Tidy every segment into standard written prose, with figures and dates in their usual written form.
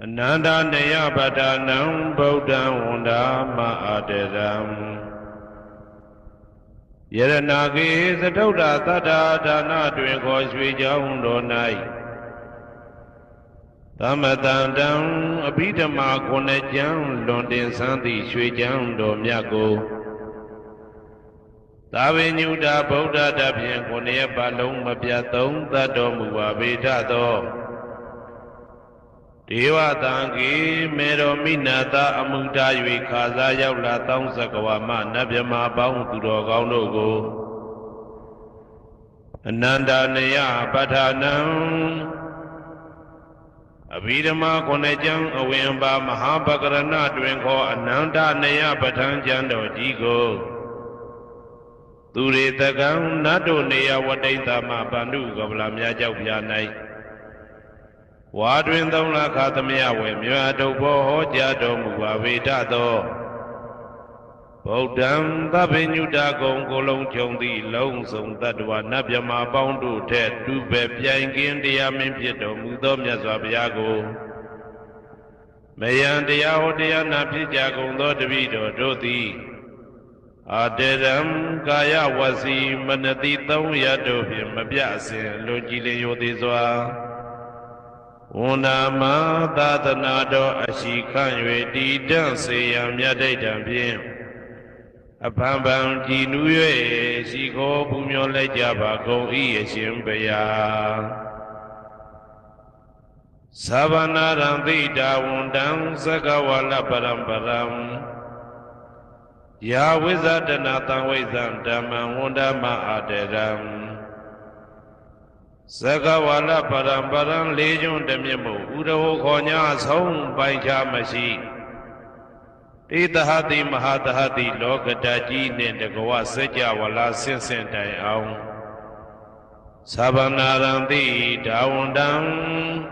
Ananda Neya Padanam Bodhan Wanda Ma'aderam Yeranagi Zadota Tata Dana Dwinko Swijang Donai Tamatandam Abhidama Konejang Londin Santi Swijang Domyago Tavinyuda Bodha Dabyan Koneya Palong Mabyatung Tadomuwa Vedado Deva Tangi Mero Minata Amuda Yui Kaza Yaula Tang Sakawama Nabyama Baung Turo Gaunogo Ananda Neya Padanam Abhidama Konejang Awemba Mahabakarana Dwinko Ananda Neya Padan Jando Jigo Ture Tagang Nado Neya Wadaita Ma Bandu Gavlamya Jaupyanai Wadwin Dona Katamia Wemya Dobo Jado Muwa Vedado Bodam Tabinuda Gong Golong Chondi Long Song Tadwa Nabyama Boundu Ted Dube Piangin Dia Mimpieto Mudom Yazabiago Mayan Dia Hodia Napijago Dodavido Doti Aderam Kaya Wasi Manati Tong Yadovim Mabiasin Logile Yodizwa Unama Tatanado Ashikan Yedi Danse Yamyadaitan Pim Apambam Jinue Siko Pumyo Lejaba Go Ieshimbeya Savanaram Dita Wundam Sakawala Paramparam Yawizadana Wizam Dhamma Wundama Aderam Sakawala Paramparam Legion Demimu Udaho Konya Song Baija Mashi Idahati Mahadahati Lokadaji Nendagawa Seja Wala Sinsentai Aung Sabanaranti Dawundam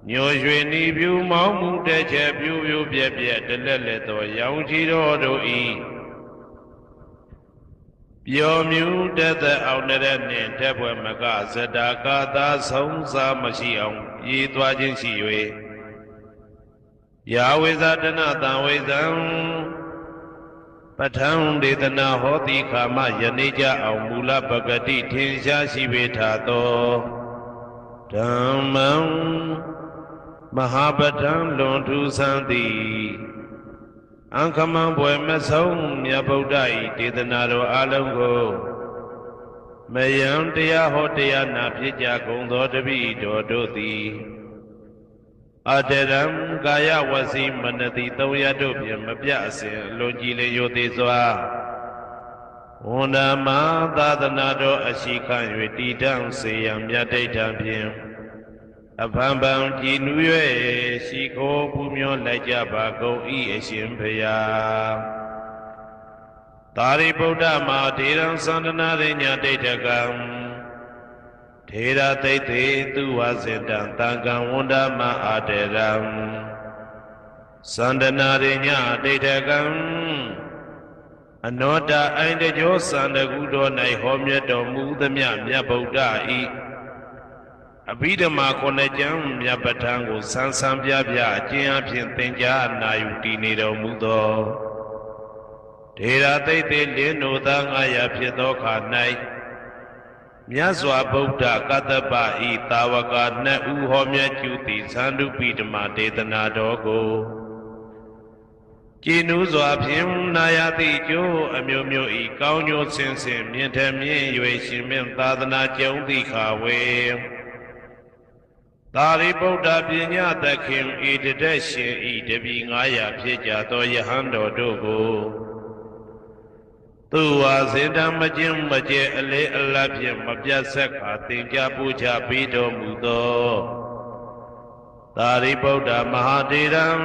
Nyoshweni View Mamu Deche View Bia Deleleto Yaujiro Doi Yomu Dada Auneren Tabwa Maga Zadaka Da Songsa Mashiong Yitwajin Shiwe Yawizadana Tawizam Patang Dedana Hoti Kama Yanija Aumula Bagati Tinsha Shivetato Dhammam Mahabhatam Lontu Santi Ankamam Boy Masong Yabodai Dedanaro Alongo Mayam Dea Hotea Napija Gondo Devi Dodoti Aderam Gaya Wasi Manati Toyadopium Mabiase Logile Yodizwa Unama Dadanado Ashikan Yedidam Sayam Yadaitan Pim Apambam Jinue Siko Pumyo Lajaba Go Ieshimpeya Tari Buddha Ma Tiram Sandana Rinya Detakam Tera Tete Tuwazidan Tangam Wunda Ma Aderam Sandana Rinya Detakam Anoda Aindejo Sandagudo Nai Homyeto Mudamya Mya Buddha I Abhidama Konejam Yabatango Sansam Yabya Jian Tenja Nayuti Nido Mudo Tera Tete Lino Dangaya Piedoka Nai Myazwa Buddha Kataba I Tawaka Ne Uhomya Chuti Sandu Pidama Dedana Dogo Jinuzwa Pim Nayati Jo Amyomyo I Kaunyo Sensim Yentamye Yue Shimim Tadana Jondi Kawe Tari Buddha Pinya Takim Idadeshin Idabi Ngaya Pija To Yahando Dogo Tuwa Zindam Majim Maje Ale Alapim Mabjasaka Tinja Puja Pido Mudo Tari Buddha Mahadiram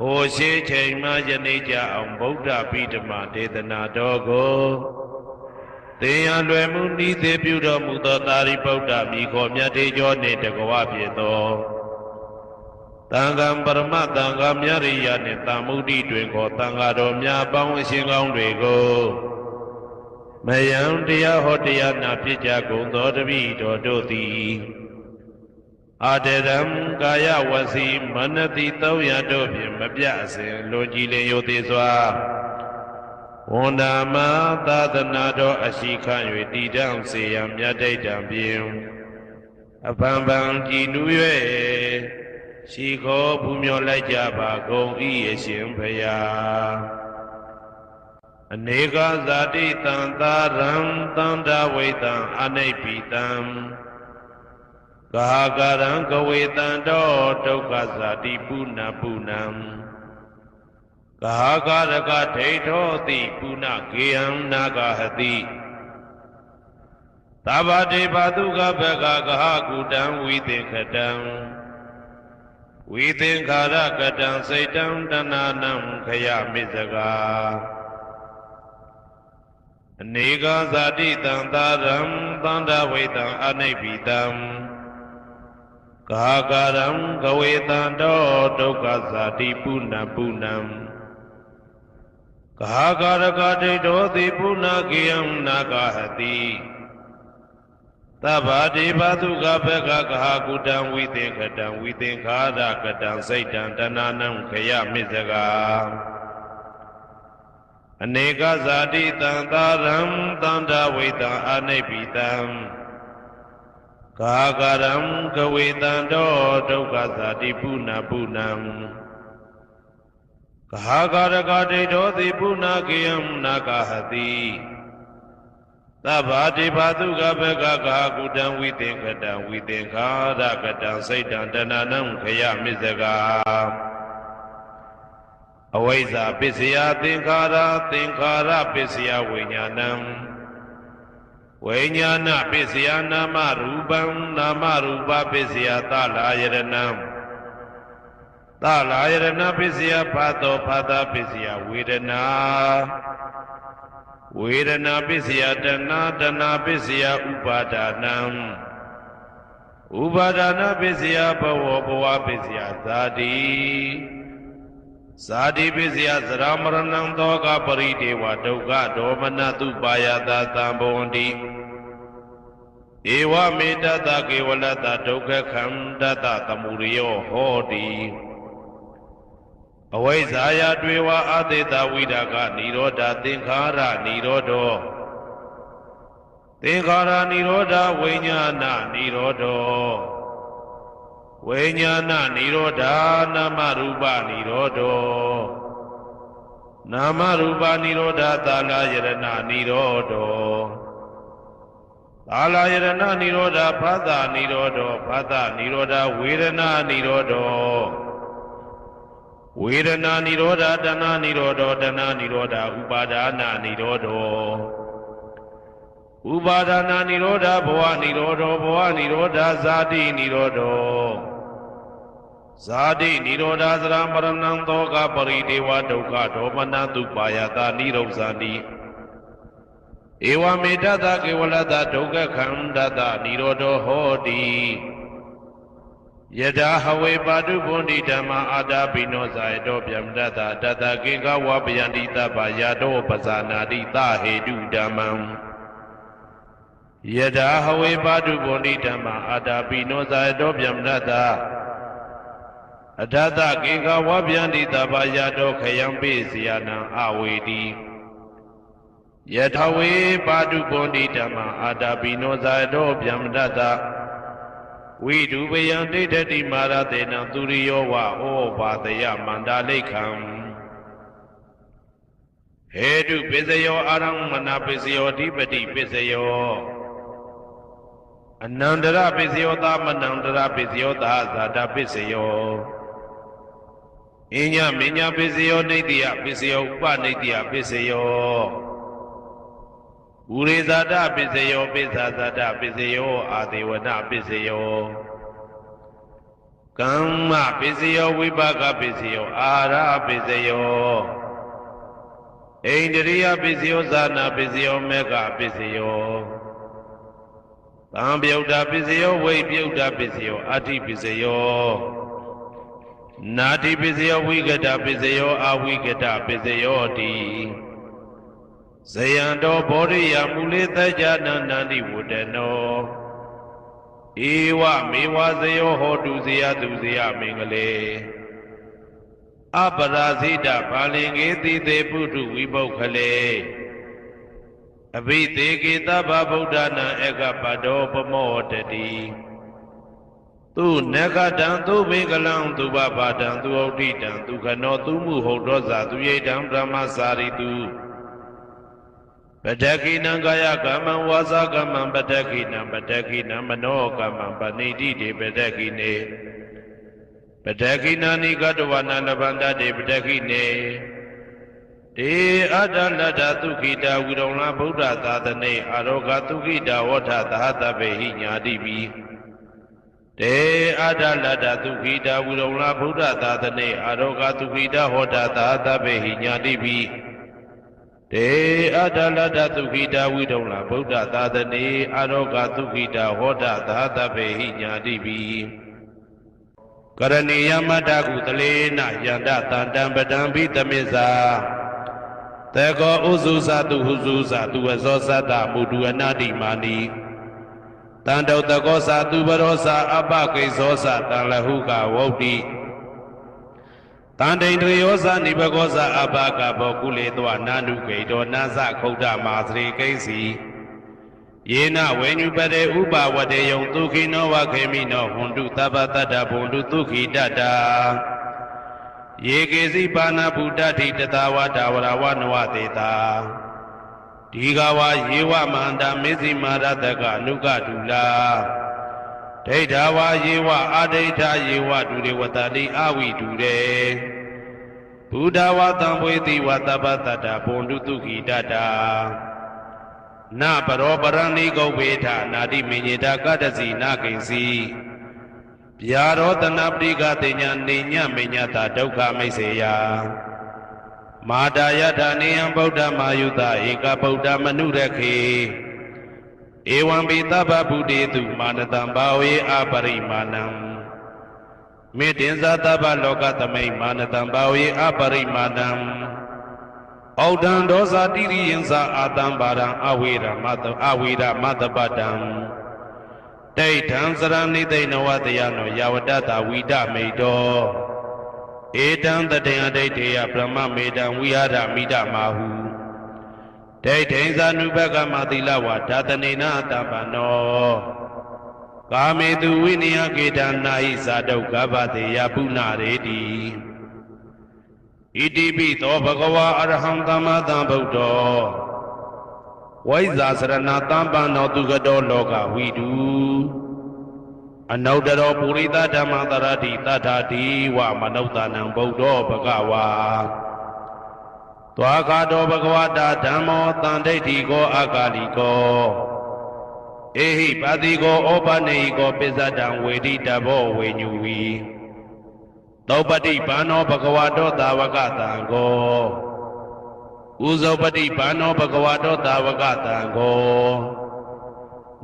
Hoshe Chema Janija Am Buddha Pidama Dedana Dogo Deyan Lwemuni De Buddha Mudo Tari Buddha Miko Myate Jone Dagawa Pieto Tangam Parama Tangam Yariya Netamudi Dwinko Tangado Mya Bang Singong Dwinko Mayam Dia Hotia Napija Gondo Devi Dodoti အာတရံကာယဝစီမနတိသုံးရတို့ဖြင့်မပြအစဉ်လွန်ကြည်လင်ယိုသေးစွာဝန္ဒာမသာသနာတော်အရှိခံ၍တည်တံ့စေရန်မြတ်ဒိဋ္ဌံဖြင့်အပံပံကြည်နူး၍ရှိခေါ်ဘူးမြော်လိုက်ကြပါကုန်၏အရှင်ဘုရားအနေကဇာတိတံသာရံတန္တဝိတံအနိဗ္ဗိတံကာကရံကဝေတံတောဒုက္ခဇာတိပုဏ္ဏပုဏ္ဏံကာကရကဒိဋ္ဌောတိပုဏ္ဏဂေယံနာဂဟတိသဗ္ဗတေဘသုကဘဂကဟကုတံဝိသင်္ခတံဝိသင်္ခာရကတံစိတ်တံတဏနံခယမိစကာအနေကဇာတိတံသာရံသန္တာဝိတံအနိဗ္ဗိတံကာကရံကဝေတံတောဒုက္ခဇာတိပုဏ္ဏပုဏ္ဏံကာကရကဒိဋ္ဌောတိပုဏ္ဏဂေယံနာဂဟတိသဗ္ဗတေဘသုကဘဂကဟကုတံဝိသင်္ခတံဝိသင်္ခာရကတံစိတ်တံတဏနံခယမိစကာအနေကဇာတိတံသာရံသန္တာဝိတံအနိဗ္ဗိတံကာကရံကဝေတံတောဒုက္ခဇာတိပုဏ္ဏပုဏ္ဏံကာကရကဒိဋ္ဌောတိပုဏ္ဏဂေယံနာဂဟတိသဗ္ဗတေဘသုကဘဂကဟကုတံဝိသင်္ခတံဝိသင်္ခာရကတံစိတ်တံတဏနံခယမိစကာအဝိဇ္ဇာပစ္စယသင်္ခါရသင်္ခါရပစ္စယဝိညာဏံဝိညာဏပစ္စယနာမရူပံနာမရူပပစ္စယသလာယရဏံသလာယရဏပစ္စယဖာတောဖာတာပစ္စယဝေဒနာဝေဒနာပစ္စယတဏတဏပစ္စယဥပါဒနာဥပါဒနာပစ္စယဘဝဘဝပစ္စယဇာတိဇာတိပစ္စယသရမရဏံသောကပရိဒေဝဒုက္ခဒေါမနတုပါယတာသံဘဝန္တိဧဝမေတ္တကေဝလတ္တဒုက္ခခန္ဓတသမုရိယောဟောတိအဝိဇ္ဇာယတွေဝအသေတဝိဒါကနိရောဓသင်္ခါရနိရောဓောသင်္ခါရနိရောဓဝိညာဏနိရောဓောဝိညာဏနိရောဓနာမရူပနိရောဓောနာမရူပနိရောဓသာလယရဏနိရောဓောသာလယရဏနိရောဓဖသနိရောဓောဖသနိရောဓဝေဒနာနိရောဓောဝေဒနာနိရောဓတဏနိရောဓတဏနိရောဓဥပါဒနာနိရောဓဥပါဒနာနိရောဓဘဝနိရောဓဘဝနိရောဓဇာတိနိရောဓဇာတိနိရောဓသရမရဏံသောကပရိဒေဝဒုက္ခဒေါမနတုပါယတာနိရောဇာတိဧဝမေတ္တကေဝလတ္တဒုက္ခခန္ဓတနိရောဓဟောတိယထာဟဝေပါတုဗုန္တိဓမ္မာအာတာပိနောဇာယတောဗျမတတတတကေကဝပယန္တိတပ္ပယာတောပဇာနာတိသဟေတုဓမ္မံယထာဟဝေပါတုဗုန္တိဓမ္မာအာတာပိနောဇာယတောဗျမတတအထတကေကဝပယန္တိတပ္ပယာတောခယံပိစယနံအဝေတိယထာဝေပါတုဗုန္တိဓမ္မာအာတာပိနောဇာယတောဗျမတတဝိဒုပယံဒိဋ္ဌတိမာရတေနံသူရိယောဝဩဘာတယမန္တာလိခံဟေတုပစ္စယောအာရမဏပစ္စယောအဓိပတိပစ္စယောအနန္တရပစ္စယောသမနန္တရပစ္စယောသာဇာတပစ္စယောအညမညပစ္စယောနိတ္တိယပစ္စယောဥပနိတ္တိယပစ္စယောဥရိဇာတပစ္စယောပိစ္ဆာဇာတပစ္စယောအာဒေဝနပစ္စယောကမ္မပစ္စယောဝိပါကပစ္စယောအာရပစ္စယောဣန္ဒရိယပစ္စယောဇာနာပစ္စယောမေဃပစ္စယောသံပြုတ်တာပစ္စယောဝိပြုတ်တာပစ္စယောအဋ္ဌိပစ္စယောနာတိပစ္စယောဝိကတပစ္စယောအဝိကတပစ္စယောတိဇယံတောဘောရိယမူလေတ္တနန္တိဝတ္တနော ဧဝမေဝဇယောဟောတုဇယသူဇယမင်္ဂလေအပရာဇိတဘာလင်္ကေတိသေပုထုဝိပုခလေအဘိသေကေတဗ္ဗဗုဒ္ဓနာဧကပတောပမောတတိသူနဂတံသူဘေကလံသူဘဘာတံသူဩဋ္ဌိတံသူခနောသူမှုဟုတ်တော်ဇာသူယေတံဗြဟ္မစာရိတုပတ္တကိနံကာယကမ္မံဝါစာကမ္မံပတ္တကိနံပတ္တကိနံမနောကမ္မံပဏိတိတေပတ္တကိနေပတ္တကိနာနိကတဝနာလဗန္တတေပတ္တကိနေတေအတ္တလတ္တသုခိတဝိရုံလဗုဒ္ဓသာသနေအာရောဂသုခိတဝဋ္ဌသဟတပေဟိညာတိပိတေအတ္တလတ္တသုခိတဝိရုံလဗုဒ္ဓသာသနေအာရောဂသုခိတဟောတသဟတပေဟိညာတိပိတေအတ္တလတ္တသုခိတဝိရုံလဗုဒ္ဓသာသနေအာရောဂသုခိတဟောတသဟတပေဟိညာတိပိကရဏီယမတ္တကုတလေနယန္တတန္တံပတံဘိတမိစ္ဆာတေကောဥစုသတုဟုစုသတုဝဇောသတ္တမုတုအနာတိမာနိတန္တုတကောသတုပရောသအပကိဇောသတံလဟုကဝုတ်တိတန္တိန္ဒယောသနိဘကောသအပကဘောကုလေတောနာနုဂိတောနာသခုဒ္ဓမာသရေကိစီယေနဝေညုပတေဥပဝတေယံဒုခိနောဝခေမိနောဟွန္တုသဗ္ဗတတ္တဘုံတုဒုခိတတ္တာယေကေစီပါဏဗုဒ္ဓတိတတဝတဝရဝနဝတေတာဒီဃဝယေဝမန္တမေဇိမာရတကအနုကတုလာဒိဋ္ဌဝယေဝအာဒိဋ္ဌယေဝဒုရေဝတတိအဝိတုရေဘုဒ္ဓဝတံဝေတိဝတပ္ပတတ္တဘုံတုဒုခိတတ္တာနပရောပရဏိကုဝေထနာတိမေညေတာကတ္တစီနာကိဉ္စီဗျာရောတနာပရိကတိညာနေညမေညတာဒုက္ခမိတ်စေယမာတာယထာနေယံဗုဒ္ဓမာယုတဧကဗုဒ္ဓမနုရခေဧဝံပိသဗ္ဗဗုတေတုမာနတံဘာဝေအပရိမာဏံမေတ္တင်္ဇာသဗ္ဗလောကသမိမာနတံဘာဝေအပရိမာဏံဩဒံဒောဇာတိရိယံသာအာတံပါရံအဝေရမတပတံဒိဋ္ဌံစရဏိသိဏဝတယနောယဝတ္တဝိဒမေတောဧတံတတေယဒိဋ္ဌေယဗြဟ္မမေတံဝိဟာရမိဒမာဟုဒိဋ္ဌိဇာနုဘကမသီလဝါဓာတနေနအတပနောကာမေတုဝိနယကေတနာဟိဇာတုကဗ္ဗတေယပုဏ္ဏရေတိဣတိပိသောဘဂဝါအရဟံသမ္မာသမ္ဗုဒ္ဓောဝိဇာစရဏတံပန္နောသူကတောလောကဝိတုအနုတ္တရောပုရိသဓမ္မတရတိတထာတိဝမနုဿာနံဗုဒ္ဓောဘဂဝါသွားခါတောဘဂဝတာဓမ္မောတန်ဒိဋ္ဌိကောအကာလိကောဧဟိပါတိကောဩပနေဟိကောပိစ္ဆတံဝေတိတဘောဝေညူဝီသောပတိဘာနောဘဂဝတောသာဝကတံကောဥဇောပတိဘာနောဘဂဝတောသာဝကတံကော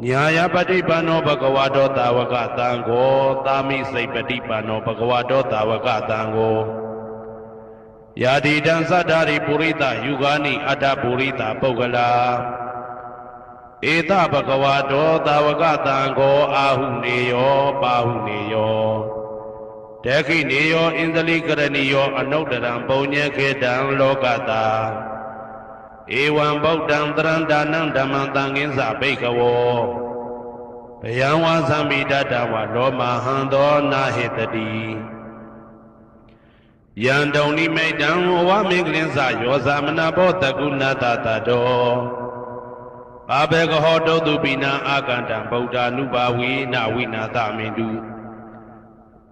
ညာယပတိဘာနောဘဂဝတောသာဝကတံကောသာမိစိတ်ပတိဘာနောဘဂဝတောသာဝကတံကောယာတိတံသတ္တာရိပုရိသယုဂာနိအတ္တပုရိသပုဂ္ဂလာဧတဘဂဝတောသာဝကတံကောအာဟုနေယောပါဟုနေယောဒခိနေယောဣန္ဒလိကရဏီယောအနုတ္တရံပုံညေခေတံလောကတာဧဝံဗုဒ္ဓံတရံဒါနံဓမ္မံသံဃင်းစဘိကဝောဘယံဝါသမိတတဝလောမဟံသောနာဟေတတိယံတုန်နိမိတံဝမင်္ဂလင်းစယောဇာမနာဘောတကုဏတတတောဘာဘေကဟောတုတုပိနာအာကန္တံဗုဒ္ဓ ानु ဘာဝေနဝိနာသမင်တု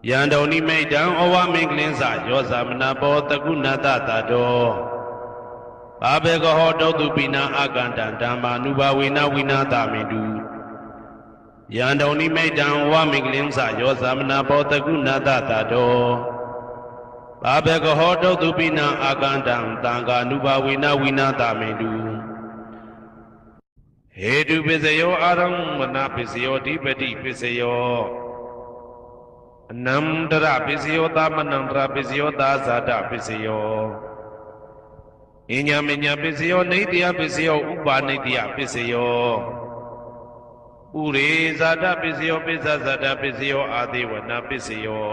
ယံတုန်နိမိတံဩဝမင်္ဂလင်းစယောဇာမနာဘောတကုဏတတတောဘာဘေကဟောတုတုပိနာအာကန္တံဓမ္မာနုဘာဝေနဝိနာသမင်တုယံတုန်နိမိတံဩဝမင်္ဂလင်းစယောဇာမနာဘောတကုဏတတတောဘာဘေကဟောတုတုပိနာအာကန္တံသံဃာနုဘာဝေနဝိနာသမင်တုဟေတုပစ္စယောအာရမဏပစ္စယောဓိပတိပစ္စယောအနန္တရပစ္စယောသမနန္တရပစ္စယောသာဇာတပစ္စယောအညမညပစ္စယောနေတယပစ္စယောဥပါနေတယပစ္စယော ဥရေဇာတပစ္စယောပိစ္ဆဇာတပစ္စယောအာတိဝနာပစ္စယော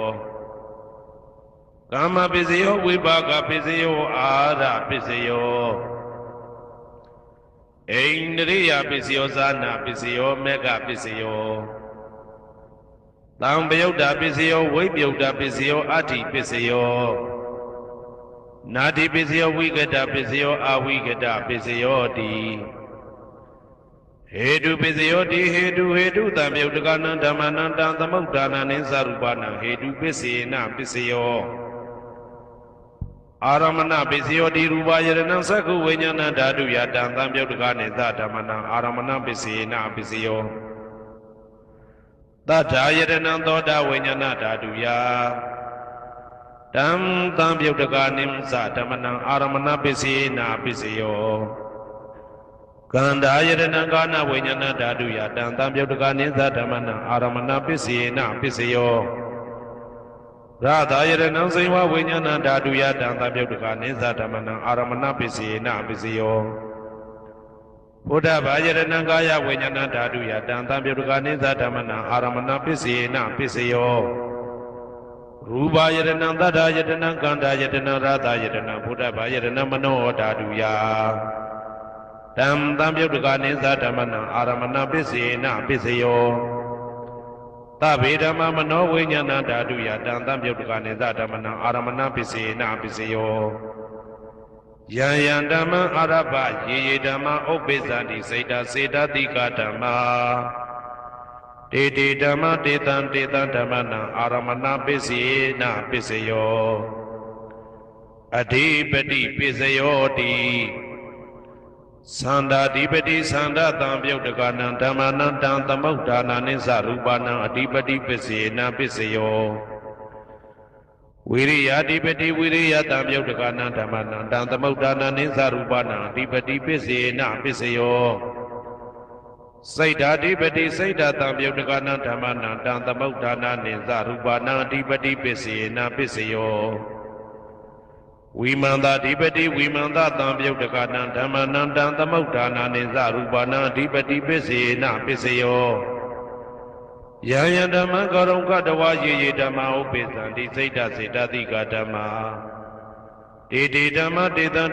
ကာမပစ္စယောဝိပါကပစ္စယောအာရပစ္စယောအိန္ဒြိယပစ္စယောဇာနာပစ္စယောမေဃပစ္စယောသံပယုတ်တာပစ္စယောဝိပယုတ်တာပစ္စယောအဋ္ဌိပစ္စယောနာတိပစ္စယောဝိကတပစ္စယောအဝိကတပစ္စယောတိဟေတုပစ္စယောတိဟေတုသံပယုတ်တကနံဓမ္မနံတံသမုဋ္ဌာနံနိသရူပနံဟေတုပစ္စေနပစ္စယောအာရမဏပစ္စယောတိရူပယရဏံသက္ခုဝိညာဏဓာတုယတံသံပယုတ်တကနိသဓမ္မနံအာရမဏပစ္စေနပစ္စယောသတ္ထာယရဏံသောတာဝိညာဏဓာတုယတံသံပယုတ်တကနိသဓမ္မနံအာရမဏပစ္စေနပစ္စယောကန္တာယရဏံကာနဝိညာဏဓာတုယတံသံပယုတ်တကနိသဓမ္မနံအာရမဏပစ္စေနပစ္စယောရသာယရဏံစိဝဝိညာဏဓာတုယတံသံပယုတ်တကနိသဓမ္မနံအာရမဏပစ္စေနပစ္စယောဘုဒ္ဓဘာယရဏံကာယဝိညာဏဓာတုယတံသံပယုတ်တကနိသဓမ္မနံအာရမဏပစ္စေနပစ္စယောရူပယရဏံသတ္တယတနံကန္တာယတနံရသာယတနံဘုဒ္ဓဘာယရဏံမနောဓာတုယတံသံပယုတ်တကနိသဓမ္မနံအာရမဏပစ္စေနပစ္စယောသဗ္ဗေဓမ္မမနောဝိညာဏဓာတုယတံသံပယုတ်တကနိသဓမ္မနံအာရမဏပစ္စေနပစ္စယောယံယံဓမ္မအာရဘယေယေဓမ္မဥပ္ပိသန္တိစိတ်တစေတတိကဓမ္မာတေတေဓမ္မတေတံဓမ္မနံအာရမဏပစ္စေနပစ္စယောအဓိပတိပစ္စယောတိသန္တာဓိပတိသန္တာတံပယုတ်တကနံဓမ္မနံတံသမုဋ္ဌာနာနိသရူပနံအဓိပတိပစ္စေနပစ္စယောဝိရိယဓိပတိဝိရိယတံပယုတ်တကနံဓမ္မနံတံသမုဋ္ဌာနာနိသရူပနံအဓိပတိပစ္စေနပစ္စယောစိတ်ဓာဓိပတိစိတ်ဓာတံပယုတ်တကနံဓမ္မနံတံသမုဋ္ဌာနာနိသရူပနံအဓိပတိပစ္စေနပစ္စယောဝိမန္တဓိပတိဝိမန္တတံပယုတ်တကနံဓမ္မနံတံသမုဋ္ဌာနာနိသရူပနံအဓိပတိပစ္စေနပစ္စယောယံယံဓမ္မကရုံကတဝယေယေဓမ္မဥပ္ပိသန္တိစိတ်ဓာစေတသိကဓမ္မာတေတေဓမ္မတေတံ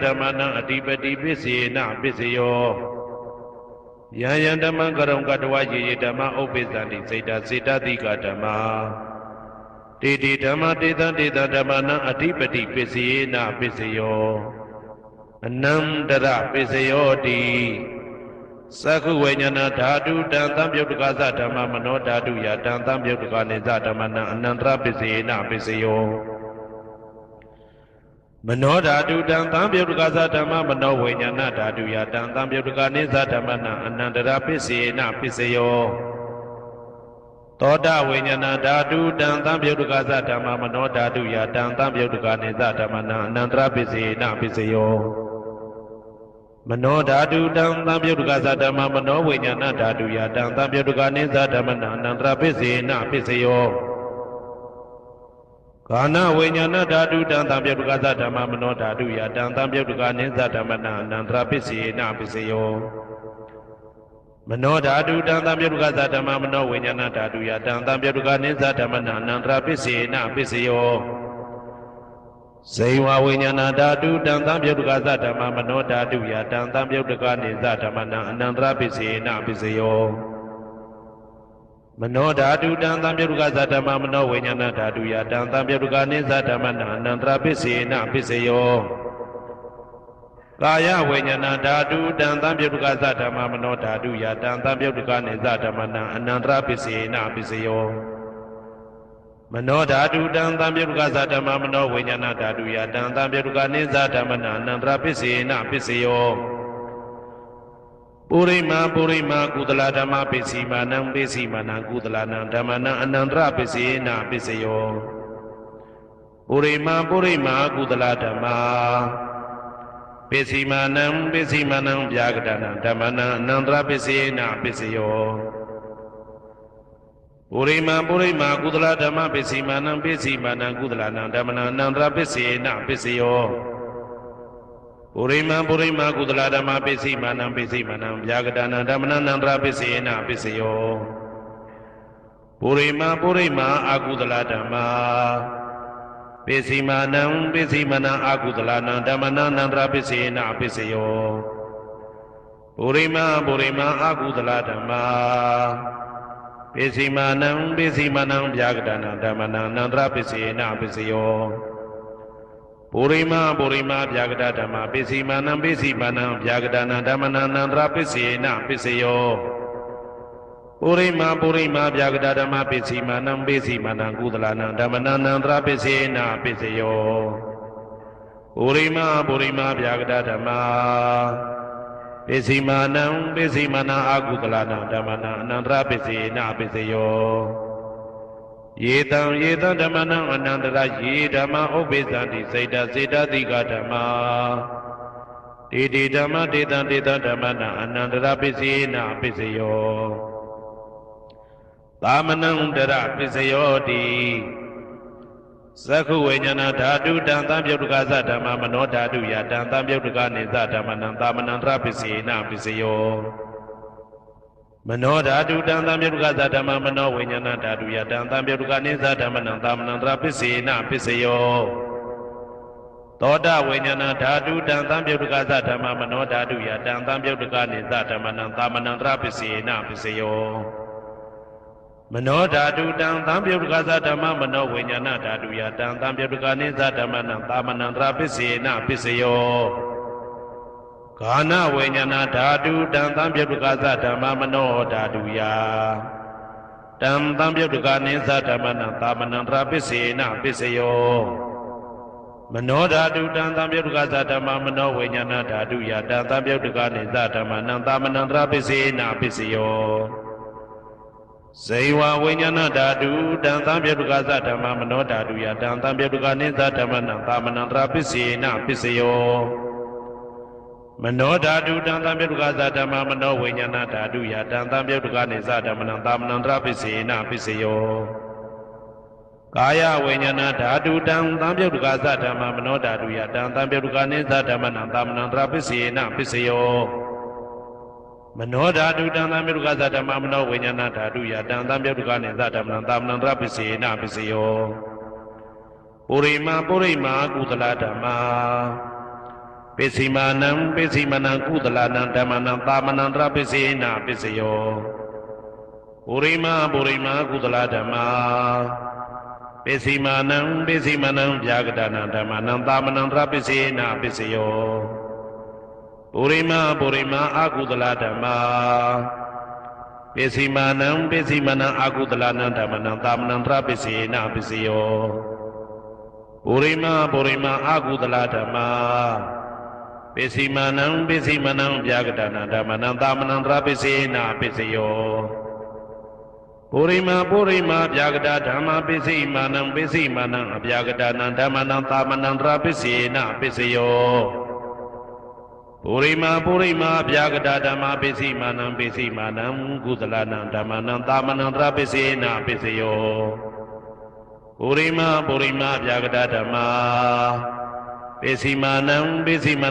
ဓမ္မနံအဓိပတိပစ္စေနပစ္စယောယံယံဓမ္မကရုံကတဝယေယေဓမ္မဥပ္ပိသန္တိစိတ်ဓာစေတသိကဓမ္မာတေတေဓမ္မတေတံဓမ္မနံအဓိပတိပစ္စယေနပစ္စယောအနန္တရပစ္စယောတိသက္ခုဝိညာဏဓာတုတံသံပယုတ်တကသဓမ္မမနောဓာတုယတံသံပယုတ်တကနိသဓမ္မနံအနန္တရပစ္စယေနပစ္စယောမနောဓာတုတံသံပယုတ်တကသဓမ္မမနောဝိညာဏဓာတုယတံသံပယုတ်တကနိသဓမ္မနံအနန္တရပစ္စယေနပစ္စယောသောတဝိညာဏဓာတုတံသံပယုတ်တကသဓမ္မမနောဓာတုယတံသံပယုတ်တကနိသဓမ္မနံအနန္တရပစ္စယေနပစ္စယောမနောဓာတုတံသံပယုတ်တကသဓမ္မမနောဝိညာဏဓာတုယတံသံပယုတ်တကနိသဓမ္မနံအနန္တရပစ္စေနပစ္စယောကာနဝိညာဏဓာတုတံသံပယုတ်တကသဓမ္မမနောဓာတုယတံသံပယုတ်တကနိသဓမ္မနံအနန္တရပစ္စေနပစ္စယောမနောဓာတုတံသံပယုတ်တကသဓမ္မမနောဝိညာဏဓာတုယတံသံပယုတ်တကနိသဓမ္မနံအနန္တရပစ္စေနပစ္စယောဇေဝဝိညာဏဓာတုတံသံပယုတ်တကသဓမ္မမနောဓာတုယတံသံပယုတ်တကနိသဓမ္မနံအနန္တရပစ္စေနပစ္စယောမနောဓာတုတံသံပယုတ်တကသဓမ္မမနောဝိညာဏဓာတုယတံသံပယုတ်တကနိသဓမ္မနံအနန္တရပစ္စေနပစ္စယောကာယဝိညာဏဓာတုတံသံပယုတ်တကသဓမ္မမနောဓာတုယတံသံပယုတ်တကနိသဓမ္မနံအနန္တရပစ္စေနပစ္စယောမနောဓာတုတံသံပယုတ်တကသဓမ္မမနောဝိညာဏဓာတုယတံသံပယုတ်တကနိသဓမ္မနံအနန္တရပစ္စေနပစ္စယောပုရိမာကုသလဓမ္မပစ္စီမာနံပစ္စီမာနံကုသလနံဓမ္မနံအနန္တရပစ္စေနပစ္စယောပုရိမာကုသလဓမ္မာပစ္စီမာနံဗျာဂဒနံဓမ္မနံအနန္တရပစ္စေနပစ္စယောပုရိမာကုသလဓမ္မပစ္စီမာနံကုသလနံဓမ္မနံအနန္တရပစ္စေနပစ္စယော ပုရိမကုသလဓမ္မပိစိမာနံဗျာဂဒနာဓမ္မနန္တရာပိစေနပိစယောပုရိမအာကုသလဓမ္မာပိစိမာနံအာကုသလနံဓမ္မနန္တရာပိစေနပိစယောပုရိမအာကုသလဓမ္မာပိစိမာနံဗျာဂဒနာဓမ္မနန္တရာပိစေနပိစယောပုရိမဗျာဂဒဓမ္မပိစိမာနံဗျာဂဒနာဓမ္မနန္တရာပိစေနပိစယောပုရိမဗျာဂဒဓမ္မပိစိမာနံကုသလနံဓမ္မနန္တရာပိစေနပိစယောပုရိမဗျာဂဒဓမ္မပိစိမာနံအာကုသလနံဓမ္မနန္တရာပိစေနပိစယောယေတံဓမ္မနံအနန္တရယေဓမ္မဥပ္ပိသန္တိစေတတိကဓမ္မာတေဓမ္မတေတံဓမ္မနံအနန္တရပိစေနပိစယောသာမနံတရပိစယောတိသက္ခုဝိညာဏဓာတုတံသံပြုတ်တကသဓမ္မမနောဓာတုယတံသံပြုတ်တကနေသဓမ္မနံသာမနံတရပိစေနပိစယောမနောဓာတုတံသံပြုတ်တကသဓမ္မမနောဝိညာဏဓာတုယတံသံပြုတ်တကနေသဓမ္မနံသာမနံတရပိစေနပိစယောသောတဝိညာဏဓာတုတံသံပြုတ်တကသဓမ္မမနောဓာတုယတံသံပြုတ်တကနေသဓမ္မနံသာမနံတရပိစေနပိစယောမနောဓာတုတံသံပြုတ်တကသဓမ္မမနောဝိညာဏဓာတုယတံသံပြုတ်တကနေသဓမ္မနံသာမနံတရပိစေနပိစယောဂာနဝိညာဏဓာတုတံသံပြုတ်တကသဓမ္မမနောဓာတုယတံသံပြုတ်တကနေသဓမ္မနံသာမနံတရပိစေနပိစယောမနောဓာတုတံသံပြုတ်တကသဓမ္မမနောဝိညာဏဓာတုယတံသံပြုတ်တကနေသဓမ္မနံသာမနံတရပိစေနပိစယောဇေဝဝိညာဏဓာတုတံသံပြုတ်တကသဓမ္မမနောဓာတုယတံသံပြုတ်တကနေသဓမ္မနံသာမနံတရပိစေနပိစယောမနောဓာတုတံသံပြုတ်တကသဓမ္မမနောဝိညာဏဓာတုယတံသံပြုတ်တကနေသဓမ္မနံသာမနံတရပိစေနပိစယောကာယဝိညာဏဓာတုတံသံပြုတ်တကသဓမ္မမနောဓာတုယတံသံပြုတ်တကနေသဓမ္မနံသာမနံတရပိစေနပိစယောမနောဓာတုတံသံပြုတ်တကသဓမ္မမနောဝိညာဏဓာတုယတံသံပြုတ်တကနေသဓမ္မနံသာမနံတရပိစေနပိစယောပုရိမကုသလဓမ္မာပိစိမာနံကုသလနံဓမ္မနံသာမနံတရပိစေနပိစယောပုရိမကုသလဓမ္မာပိစိမာနံဗျာဂဒနာဓမ္မနံသာမနံတရပိစေနပိစယောပုရိမအာကုသလဓမ္မာပိစိမာနံအာကုသလနံဓမ္မနံသာမနံတရပိစေနပိစယောပုရိမအာကုသလဓမ္မာပိစိမာနံဗျာဂဒနာဓမ္မနံသာမနံတရပိစေနပိစယောပုရိမဗျာဂဒဓမ္မပိစိမာနံအဗျာဂဒနာဓမ္မနံသာမနံတရပိစေနပိစယောပုရိမဗျာဂဒဓမ္မပိစိမာနံကုသလနံဓမ္မနံသာမနံတရပိစေနပိစယောပုရိမဗျာဂဒဓမ္မပိစိမာ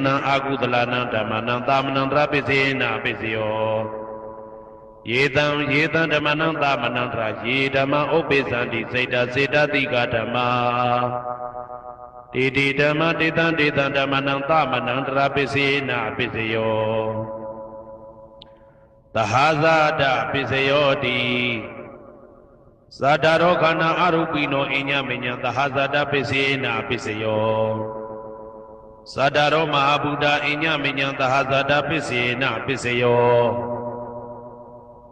နံအာကုသလနံဓမ္မနံသာမနံတရပိစေနပိစယောယေတံဓမ္မနံသာမနံတရယေဓမ္မဥပ္ပိသန္တိစေတတိကဓမ္မာတေဓမ္မတေတံဓမ္မနံသာမနံတရပိစေနပိစယောသဟာဇာတပိစယောတိသတ္တရောခန္ဓာအရူပိနောအညမညံသဟာဇာတပိစေနပိစယောသတ္တရောမဟာဗုဒ္ဓအညမညံသဟာဇာတပိစေနပိစယော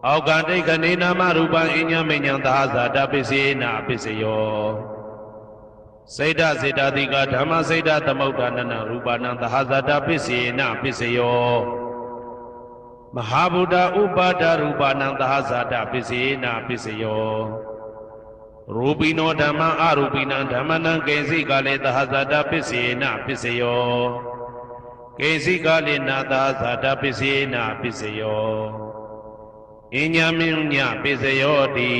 အောက်ကတိတ်ကနေနာမရူပံအညမညံသဟာဇာတပိစေနပိစယောစေတတိကဓမ္မစေတသမုဋ္ဌာနနရူပနံသဟာဇာတပိစေနပိစယောမဟာဗုဒ္ဓဥပါဒရူပနံသဟာဇာတပိစေနပိစယောရူပိနောဓမ္မအရူပိနံဓမ္မနံကေစီကလေသဟာဇာတပိစေနပိစယောကေစီကလေနာသဟာဇာတပိစေနပိစယောအညမညပိစယောတိ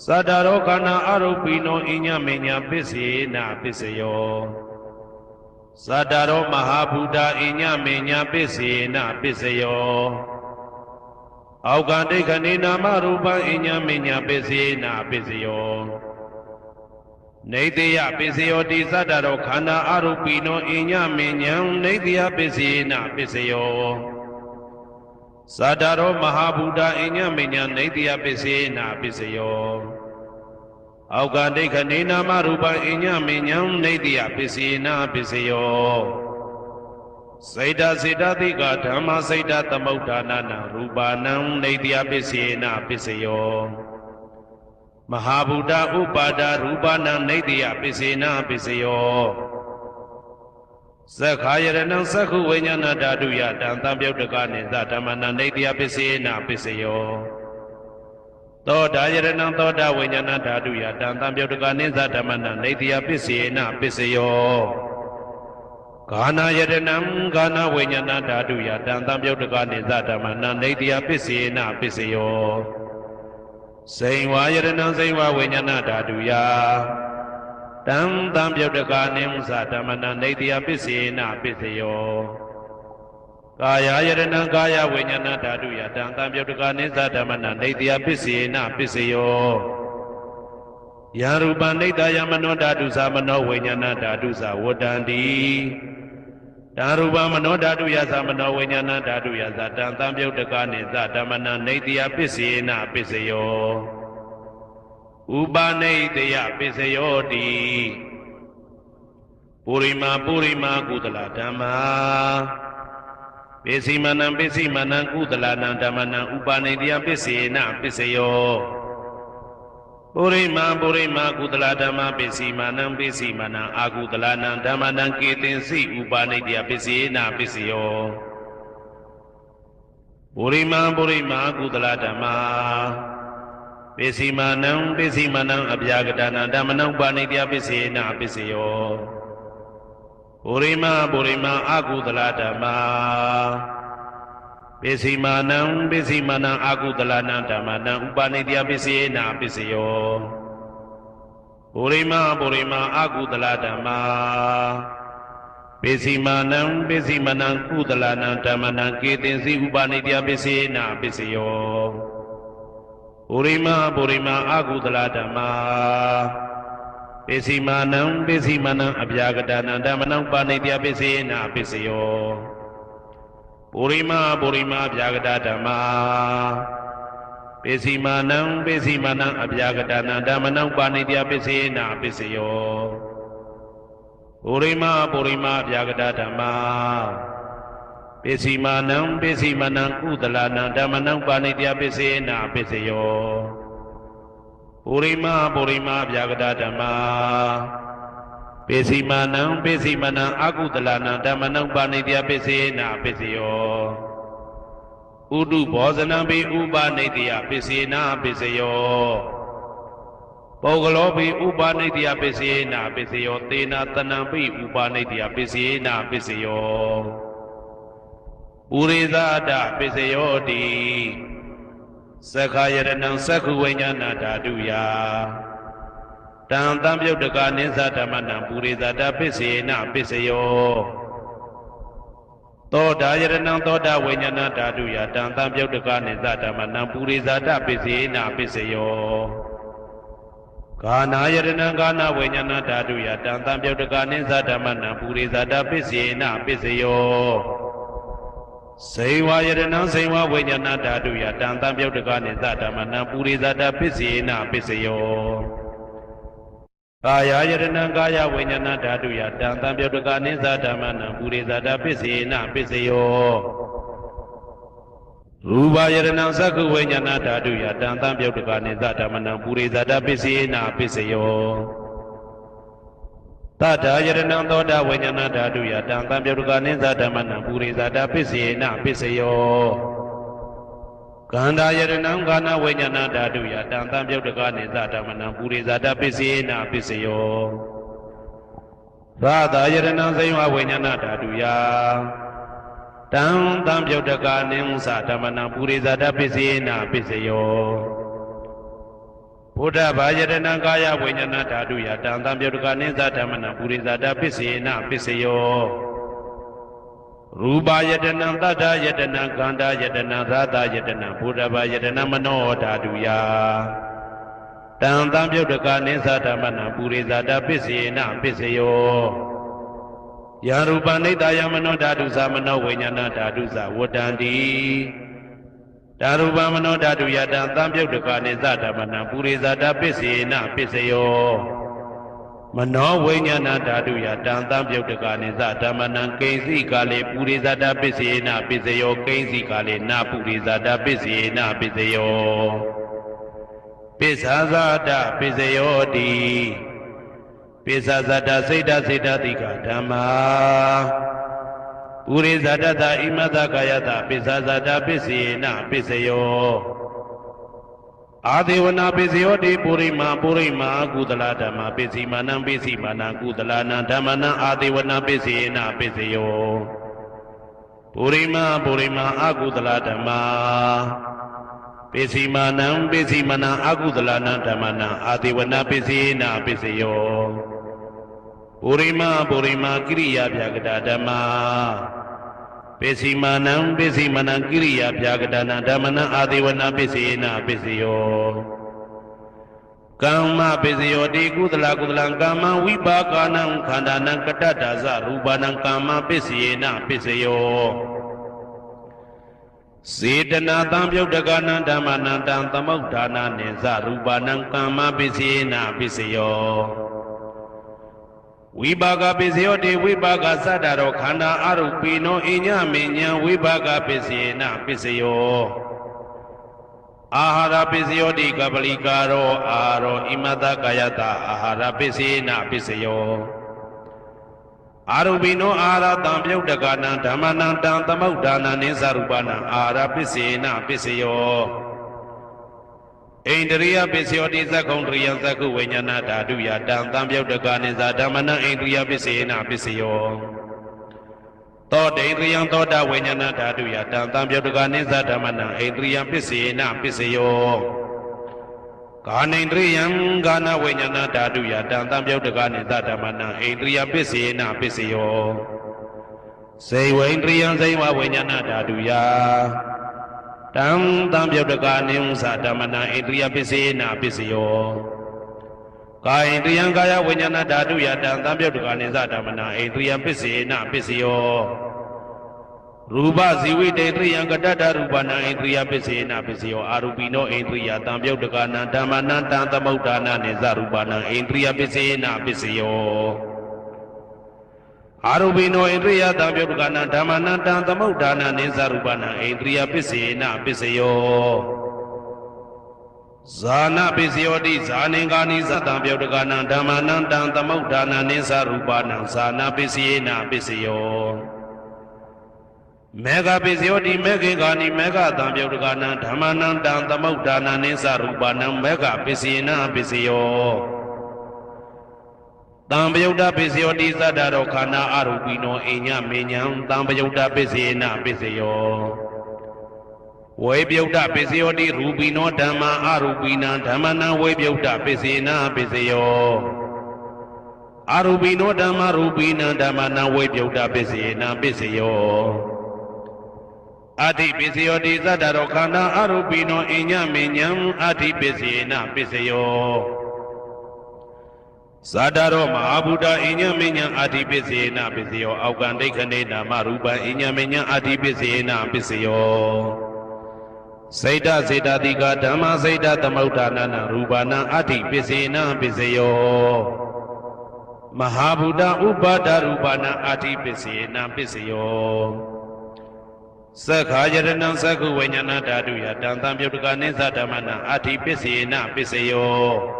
သတ္တရောခန္ဓာအရူပိနောအညမညပိစေနပိစယော Sadaro Mahabuddha Inya Minya Pisina Pisayo Augante Kanina Marupa Inya Minya Pisina Pisayo Nadia Pisayo Di Sadaro Kana Arupino Inya Minya Nadia Pisina Pisayo Sadaro Mahabuddha Inya Minya Nadia Pisina Pisayo Augante Kanina Marupa Inya Minya Nadia Pisina Pisayo Saida Siddha Dika Dhamma Saida Tamaudanana Rupanam Nadia Pisina Pisayo Mahabuddha Upada Rupanam Nadia Pisina Pisayo Sakhayaranam Sakhu Vinyana Daduya Dantam Yodakani Zatamana Nadia Pisina Pisayo Toda Yaranam Toda Vinyana Daduya Dantam Yodakani Zatamana Nadia Pisina Pisayo Gana Yaranam Gana Vinyana Daduya Dantam Yodakani Zatamana Nadia Pisina Pisayo Sainwa Yaranam Sainwa Vinyana Daduya Dantam Yodakani Zatamana Nadia Pisina Pisayo Kaya Yaranam Kaya Vinyana Daduya Dantam Yodakani Zatamana Nadia Pisina Pisayo Yarupa Nidaya Mano Dadu Samano Vinyana Dadu Sawadandi Darupa Mano Dadu Yasamano Vinyana Dadu Yasadantam Yodakani Zatamana Nadia Pisina Pisayo Ubanidaya Pisayo Di Purima Purima Kudala Dhamma Pesimanam Pesimanam Kudalanam Dhammanam Ubanidaya Pisina Pisayo Purima Purima Kudala Dhamma Pesimanam Pesimanam Akudalanam Dhammanam Ketinsi Ubanidaya Pisina Pisayo Purima Purima Kudala Dhamma Pesimanam Pesimanam Abhyagadana Dhammanam Ubanidaya Pisina Pisayo Purima Purima Akudala Dhamma Pesimanam Pesimanam Akudalana Dhammanam Ubanidaya Pisina Pisayo Purima Purima Akudala Dhamma Pesimanam Pesimanam Kudalana Dhammanam Ketinsi Ubanidaya Pisina Pisayo Purima Purima Akudala Dhamma Pesimanam Pesimanam Abhyagadana Dhammanam Ubanidaya Pisina Pisayo Purima Purima Abhyagada Dhamma Pesimanam Pesimanam Abhyagadana Dhammanam Ubanidaya Pisina Pisayo Purima Purima Abhyagada Dhamma Pesimanam Pesimanam Kudalana Dhammanam Ubanidaya Pisina Pisayo Purima Purima Abhyagada Dhamma Pesimanam Pesimanam Akudalana Dhammanam Ubanidaya Pisina Pisayo Udu Bhosanam Pi Ubanidaya Pisina Pisayo Pogalo Pi Ubanidaya Pisina Pisayo Tena Tanam Pi Ubanidaya Pisina Pisayo Urizada Pisayo Di Sakhayaranam Sakhu Vinyana Daduya Dantam Yodakani Zatamana Purizada Pisina Pisayo Toda Yaranam Toda Vinyana Daduya Dantam Yodakani Zatamana Purizada Pisina Pisayo Gana Yaranam Gana Vinyana Daduya Dantam Yodakani Zatamana Purizada Pisina Pisayo Saiva Yaranam Saiva Vinyana Daduya Dantam Yodakani Zatamana Purizada Pisina Pisayo Kaya Yaranam Kaya Vinyana Daduya Dantam Yodakani Zatamana Purizada Pisina Pisayo Rupa Yaranam Sakhu Vinyana Daduya Dantam Yodakani Zatamana Purizada Pisina Pisayo Tata Yaranam Toda Vinyana Daduya Dantam Yodakani Zatamana Purizada Pisina Pisayo Ganda Yaranam Gana Vinyana Daduya Dantam Yodakani Zatamana Purizada Pisina Pisayo Radha Yaranam Saiva Vinyana Daduya Dantam Yodakani Zatamana Purizada Pisina Pisayo ဗုဒ္ဓဘာယတနာကာယဝိညာဏဓာတုယတံသံပြုတ်တကနိသဓမ္မနပုရိသတာပစ္စေနပစ္စယောရူပယတနံတတ္ထယတနံခန္ဓာယတနံသာသယတနံဗုဒ္ဓဘာယတနံမနောဓာတုယတံသံပြုတ်တကနိသဓမ္မနပုရိသတာပစ္စေနပစ္စယောယရူပနိတယမနောဓာတုသမနောဝိညာဏဓာတုသဝတ္တန္တိဓာရူပမနောဓာတုယတံသံပြုတ်တကနိသဓမ္မနပုရိသတာပစ္စေနပစ္စယောမနောဝိညာဏဓာတုယတံသံပြုတ်တကနိသဓမ္မနံကိဉ္စီကာလေပုရိသတာပစ္စေနပစ္စယောကိဉ္စီကာလေနာပုရိသတာပစ္စေနပစ္စယောပစ္ဆာဇာတပစ္စယောတိပိစ္ဆာဇတစိတ်တစိတ်တတိကဓမ္မာပုရိဇတတဣမတကာယတပိစ္ဆာဇတပစ္စေနပစ္စယောအာဒေဝနာပစ္စယောတိပုရိမာကုသလဓမ္မာပစ္စည်းမာနံပစ္စည်းမာနံကုသလနံဓမ္မနံအာဒေဝနာပစ္စေနပစ္စယောပုရိမာအကုသလဓမ္မာပစ္စည်းမာနံပစ္စည်းမာနံအကုသလနံဓမ္မနံအာဒေဝနာပစ္စေနပစ္စယောပုရိမာကိရိယာဗျာကတာဓမ္မာပစ္စည်းမာနံကိရိယာဗျာကတာနံဓမ္မနံအာဒေဝနာပစ္စေနပစ္စယောကမ္မပစ္စယောတိကုသလကမ္မဝိပါကနံခန္ဓာနံကတ္တဒါဇရူပနံကမ္မပစ္စေနပစ္စယောစေတနာတံပြုတ်တကနံဓမ္မနံတံသမုဋ္ဌာနာနိသရူပနံကမ္မပစ္စေနပစ္စယောဝိပါကပစ္စယောတိဝိပါကသတ္တရောခန္ဓာအရုပိနောအညမေညာဝိပါကပစ္စေနပစ္စယောအာဟာရပစ္စယောတိကပလိကာရောအာရောဣမတကာယတအာဟာရပစ္စေနပစ္စယောအာရုပိနောအာဟာရတံပြုတ်တကနံဓမ္မနံတံသမုဋ္ဌာနာနိသရူပနံအာဟာရပစ္စေနပစ္စယောဣန္ဒရိယပစ္စယောတိသက္ကုံတရိယသက္ကုဝိညာဏဓာတုယတံသံပြုတ်တကနိသဓမ္မနံဣန္ဒရိယပစ္စေနပစ္စယောသောတေန္ဒရိယသောတဝိညာဏဓာတုယတံသံပြုတ်တကနိသဓမ္မနံဣန္ဒရိယပစ္စေနပစ္စယောကာနိန္ဒရိယကာနဝိညာဏဓာတုယတံသံပြုတ်တကနိသဓမ္မနံဣန္ဒရိယပစ္စေနပစ္စယောစေဝိန္ဒရိယစေဝဝိညာဏဓာတုယတံသံပြုတ်တကနိဥ္စဓမ္မနံဣန္ဒရိယပစ္စေနပစ္စယောကာယန္ဒရိယကာယဝိညာဏဓာတုယတံသံပြုတ်တကနိသဓမ္မနံဣန္ဒရိယပစ္စေနပစ္စယောရူပဇီဝိတေတရိယကတ္တရူပနံဣန္ဒရိယပစ္စေနပစ္စယောအာရူပိနောဣန္ဒရိယတံပြုတ်တကနံဓမ္မနံတံသမုဋ္ဌာနာနိသရူပနံဣန္ဒရိယပစ္စေနပစ္စယောအာရူပိနောဣန္ဒရိယတံပြုတ်တကနံဓမ္မနံတံသမုဋ္ဌာနာနိသရူပနံဣန္ဒရိယပစ္စေနပစ္စယောဇာနာပစ္စယောတိဇာနေကာနိသတံပြုတ်တကနံဓမ္မနံတံသမုဋ္ဌာနာနိသရူပနံဇာနာပစ္စေနပစ္စယောမေဃပစ္စယောတိမေခေကာနိမေဃတံပြုတ်တကနံဓမ္မနံတံသမုဋ္ဌာနာနိသရူပနံမေဃပစ္စေနပစ္စယောတံပယုတ်တပစ္စယောတိသတ္တရောခန္ဓာအရူပိနောအိညာမေညာတံပယုတ်တပစ္စေနပစ္စယောဝေပယုတ်တပစ္စယောတိရူပိနောဓမ္မာအရူပိနံဓမ္မနံဝေပယုတ်တပစ္စေနပစ္စယောအရူပိနောဓမ္မာရူပိနံဓမ္မနံဝေပယုတ်တပစ္စေနပစ္စယောအဋ္ဌိပစ္စယောတိသတ္တရောခန္ဓာအရူပိနောအိညာမေညာအဋ္ဌိပစ္စေနပစ္စယောဇာတရောမဟာဗုဒ္ဓအိညာမေညာအာတိပစ္စေနပစ္စယောအောက်ကံဒိဋ္ဌနေနာမရူပံအိညာမေညာအာတိပစ္စေနပစ္စယောစိတ်တစေတတိကဓမ္မစိတ်တသမုဋ္ဌာနာရူပနာအာတိပစ္စေနပစ္စယောမဟာဗုဒ္ဓဥပါဒရူပနာအာတိပစ္စေနပစ္စယောသက္ခာယရဏံသက္ခုဝိညာဏဓာတုယတံသံပြုတ်တကနိသဓမ္မနံအာတိပစ္စေနပစ္စယော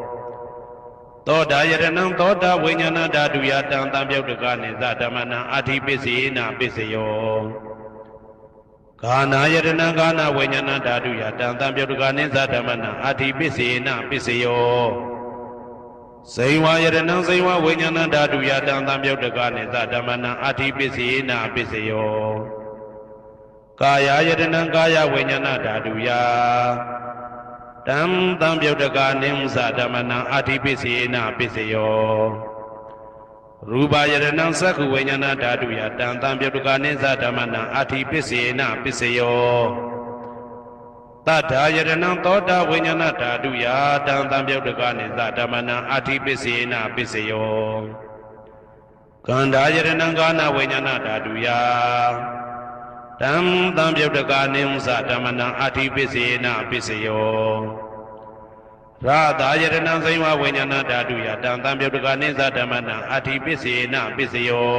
သောတာယရဏံသောတာဝိညာဏဓာတုယတံသံပြုတ်တကနိသဓမ္မနံအာတိပစ္စေနပစ္စယောဂာနာယရဏံဂာနာဝိညာဏဓာတုယတံသံပြုတ်တကနိသဓမ္မနံအာတိပစ္စေနပစ္စယောဇိဝယရဏံဇိဝဝိညာဏဓာတုယတံသံပြုတ်တကနိသဓမ္မနံအာတိပစ္စေနပစ္စယောကာယယတနံကာယဝိညာဏဓာတုယ တံသံပြုတ်တကနိမ္စဓမ္မနံအာတိပိစေနပိစယောရူပယရဏံသက္ခုဝိညာဏဓာတုယတံသံပြုတ်တကနိစ္စဓမ္မနံအာတိပိစေနပိစယောတထာယရဏံသောတာဝိညာဏဓာတုယတံသံပြုတ်တကနိစ္စဓမ္မနံအာတိပိစေနပိစယောကန္ဓာယရဏံကာနဝိညာဏဓာတုယတံသံပြုတ်တကနိမ္စဓမ္မနံအာတိပိစေနပိစယောရာသာယရဏံဇိဝဝိညာဏဓာတုယတံသံပြုတ်တကနိစ္စဓမ္မနံအာတိပိစေနပိစယော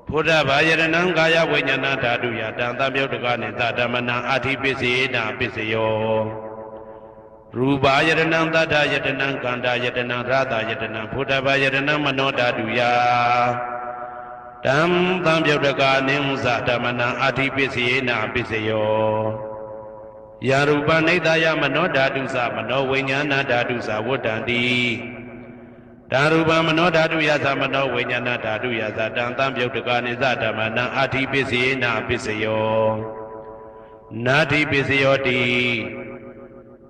ဘုဒ္ဓဘာယရဏံကာယဝိညာဏဓာတုယတံသံပြုတ်တကနိစ္စဓမ္မနံအာတိပိစေနပိစယောရူပယရဏံသတ္တယတနံကန္တာယတနံရာသာယတနံဘုဒ္ဓဘာယရဏံမနောဓာတုယတံသံပြုတ်တကနိမ္စဓမ္မနံအာတိပိစေနပိစယောယာရူပနိဒာယမနောဓာတုသမနောဝိညာဏဓာတုသဝတ္တံတိဓာရူပမနောဓာတုယသမနောဝိညာဏဓာတုယသတံသံပြုတ်တကနိစ္စဓမ္မနံအာတိပိစေနပိစယောနာတိပိစယောတိ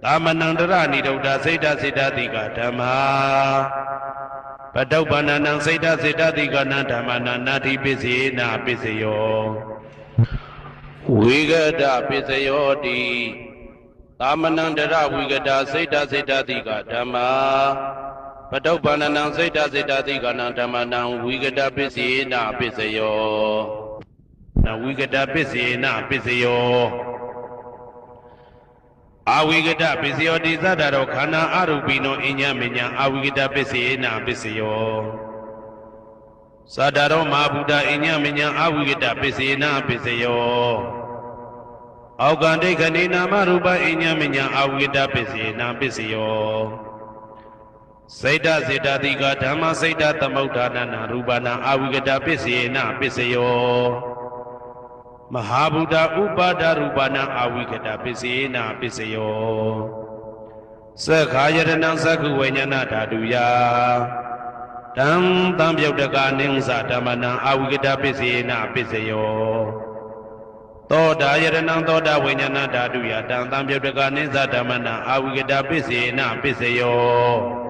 သမနံတရဏိဒုဒ္ဓစိတ်တစိတ္တတိကဓမ္မာပတုပ္ပန္နံစိတ်တစိတ္တတိကနံဓမ္မနံနာတိပိစေနပိစယောဝိဂဒပိစယောတိသမနံတရဝိဂဒစိတ်တစိတ္တတိကဓမ္မာပတုပ္ပန္နံစိတ်တစိတ္တတိကနံဓမ္မနံဝိဂဒပိစေနပိစယောနဝိဂဒပိစေနပိစယောအာဝိကတပစ္စယောတိသတ္တရောခန္ဓာအရူပိနောအညမညာအာဝိကတပစ္စေနပစ္စယောသတ္တရောမဟာဗုဒ္ဓအညမညာအာဝိကတပစ္စေနပစ္စယောအောက်ကံဒိဋ္ဌိနာမရူပအညမညာအာဝိကတပစ္စေနပစ္စယောစိတ်တစေတတိကဓမ္မစိတ်တသမုဋ္ဌာနနာရူပနာအာဝိကတပစ္စေနပစ္စယောမဟာဗုဒ္ဓဥပါဒရူပနာအာဝိကတပစ္စေနပစ္စယောသက္ခာယရဏံသက္ခုဝိညာဏဓာတုယတံသံပြုတ်တကနိမ္စဓမ္မနံအာဝိကတပစ္စေနပစ္စယောသောတာယရဏံသောတာဝိညာဏဓာတုယတံသံပြုတ်တကနိမ္စဓမ္မနံအာဝိကတပစ္စေနပစ္စယော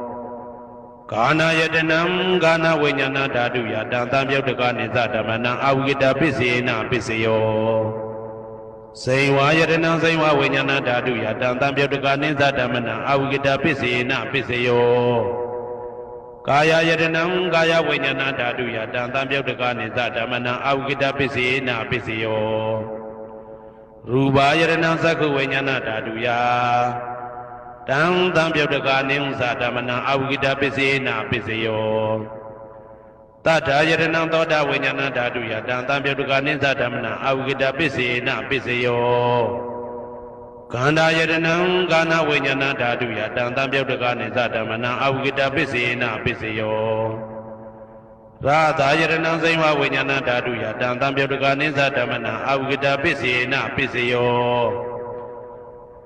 ကာနာယတနံကာနဝိညာဏဓာတုယတံသံပြုတ်တကနိစ္စဓမ္မနံအာဝိကတပစ္စေနပစ္စယောဇိဝယတနံဇိဝဝိညာဏဓာတုယတံသံပြုတ်တကနိစ္စဓမ္မနံအာဝိကတပစ္စေနပစ္စယောကာယယတနံကာယဝိညာဏဓာတုယတံသံပြုတ်တကနိစ္စဓမ္မနံအာဝိကတပစ္စေနပစ္စယောရူပယတနံသက္ခုဝိညာဏဓာတုယတံသံပြုတ်တကနိမ္စဓမ္မနံအာဝိကတပစ္စေနပစ္စယောတထာယရဏံသောတာဝိညာဏဓာတုယတံသံပြုတ်တကနိစ္စဓမ္မနံအာဝိကတပစ္စေနပစ္စယောခန္ဓာယရဏံကာနဝိညာဏဓာတုယတံသံပြုတ်တကနိစ္စဓမ္မနံအာဝိကတပစ္စေနပစ္စယောရာသာယရဏံဇိဝဝိညာဏဓာတုယတံသံပြုတ်တကနိစ္စဓမ္မနံအာဝိကတပစ္စေနပစ္စယော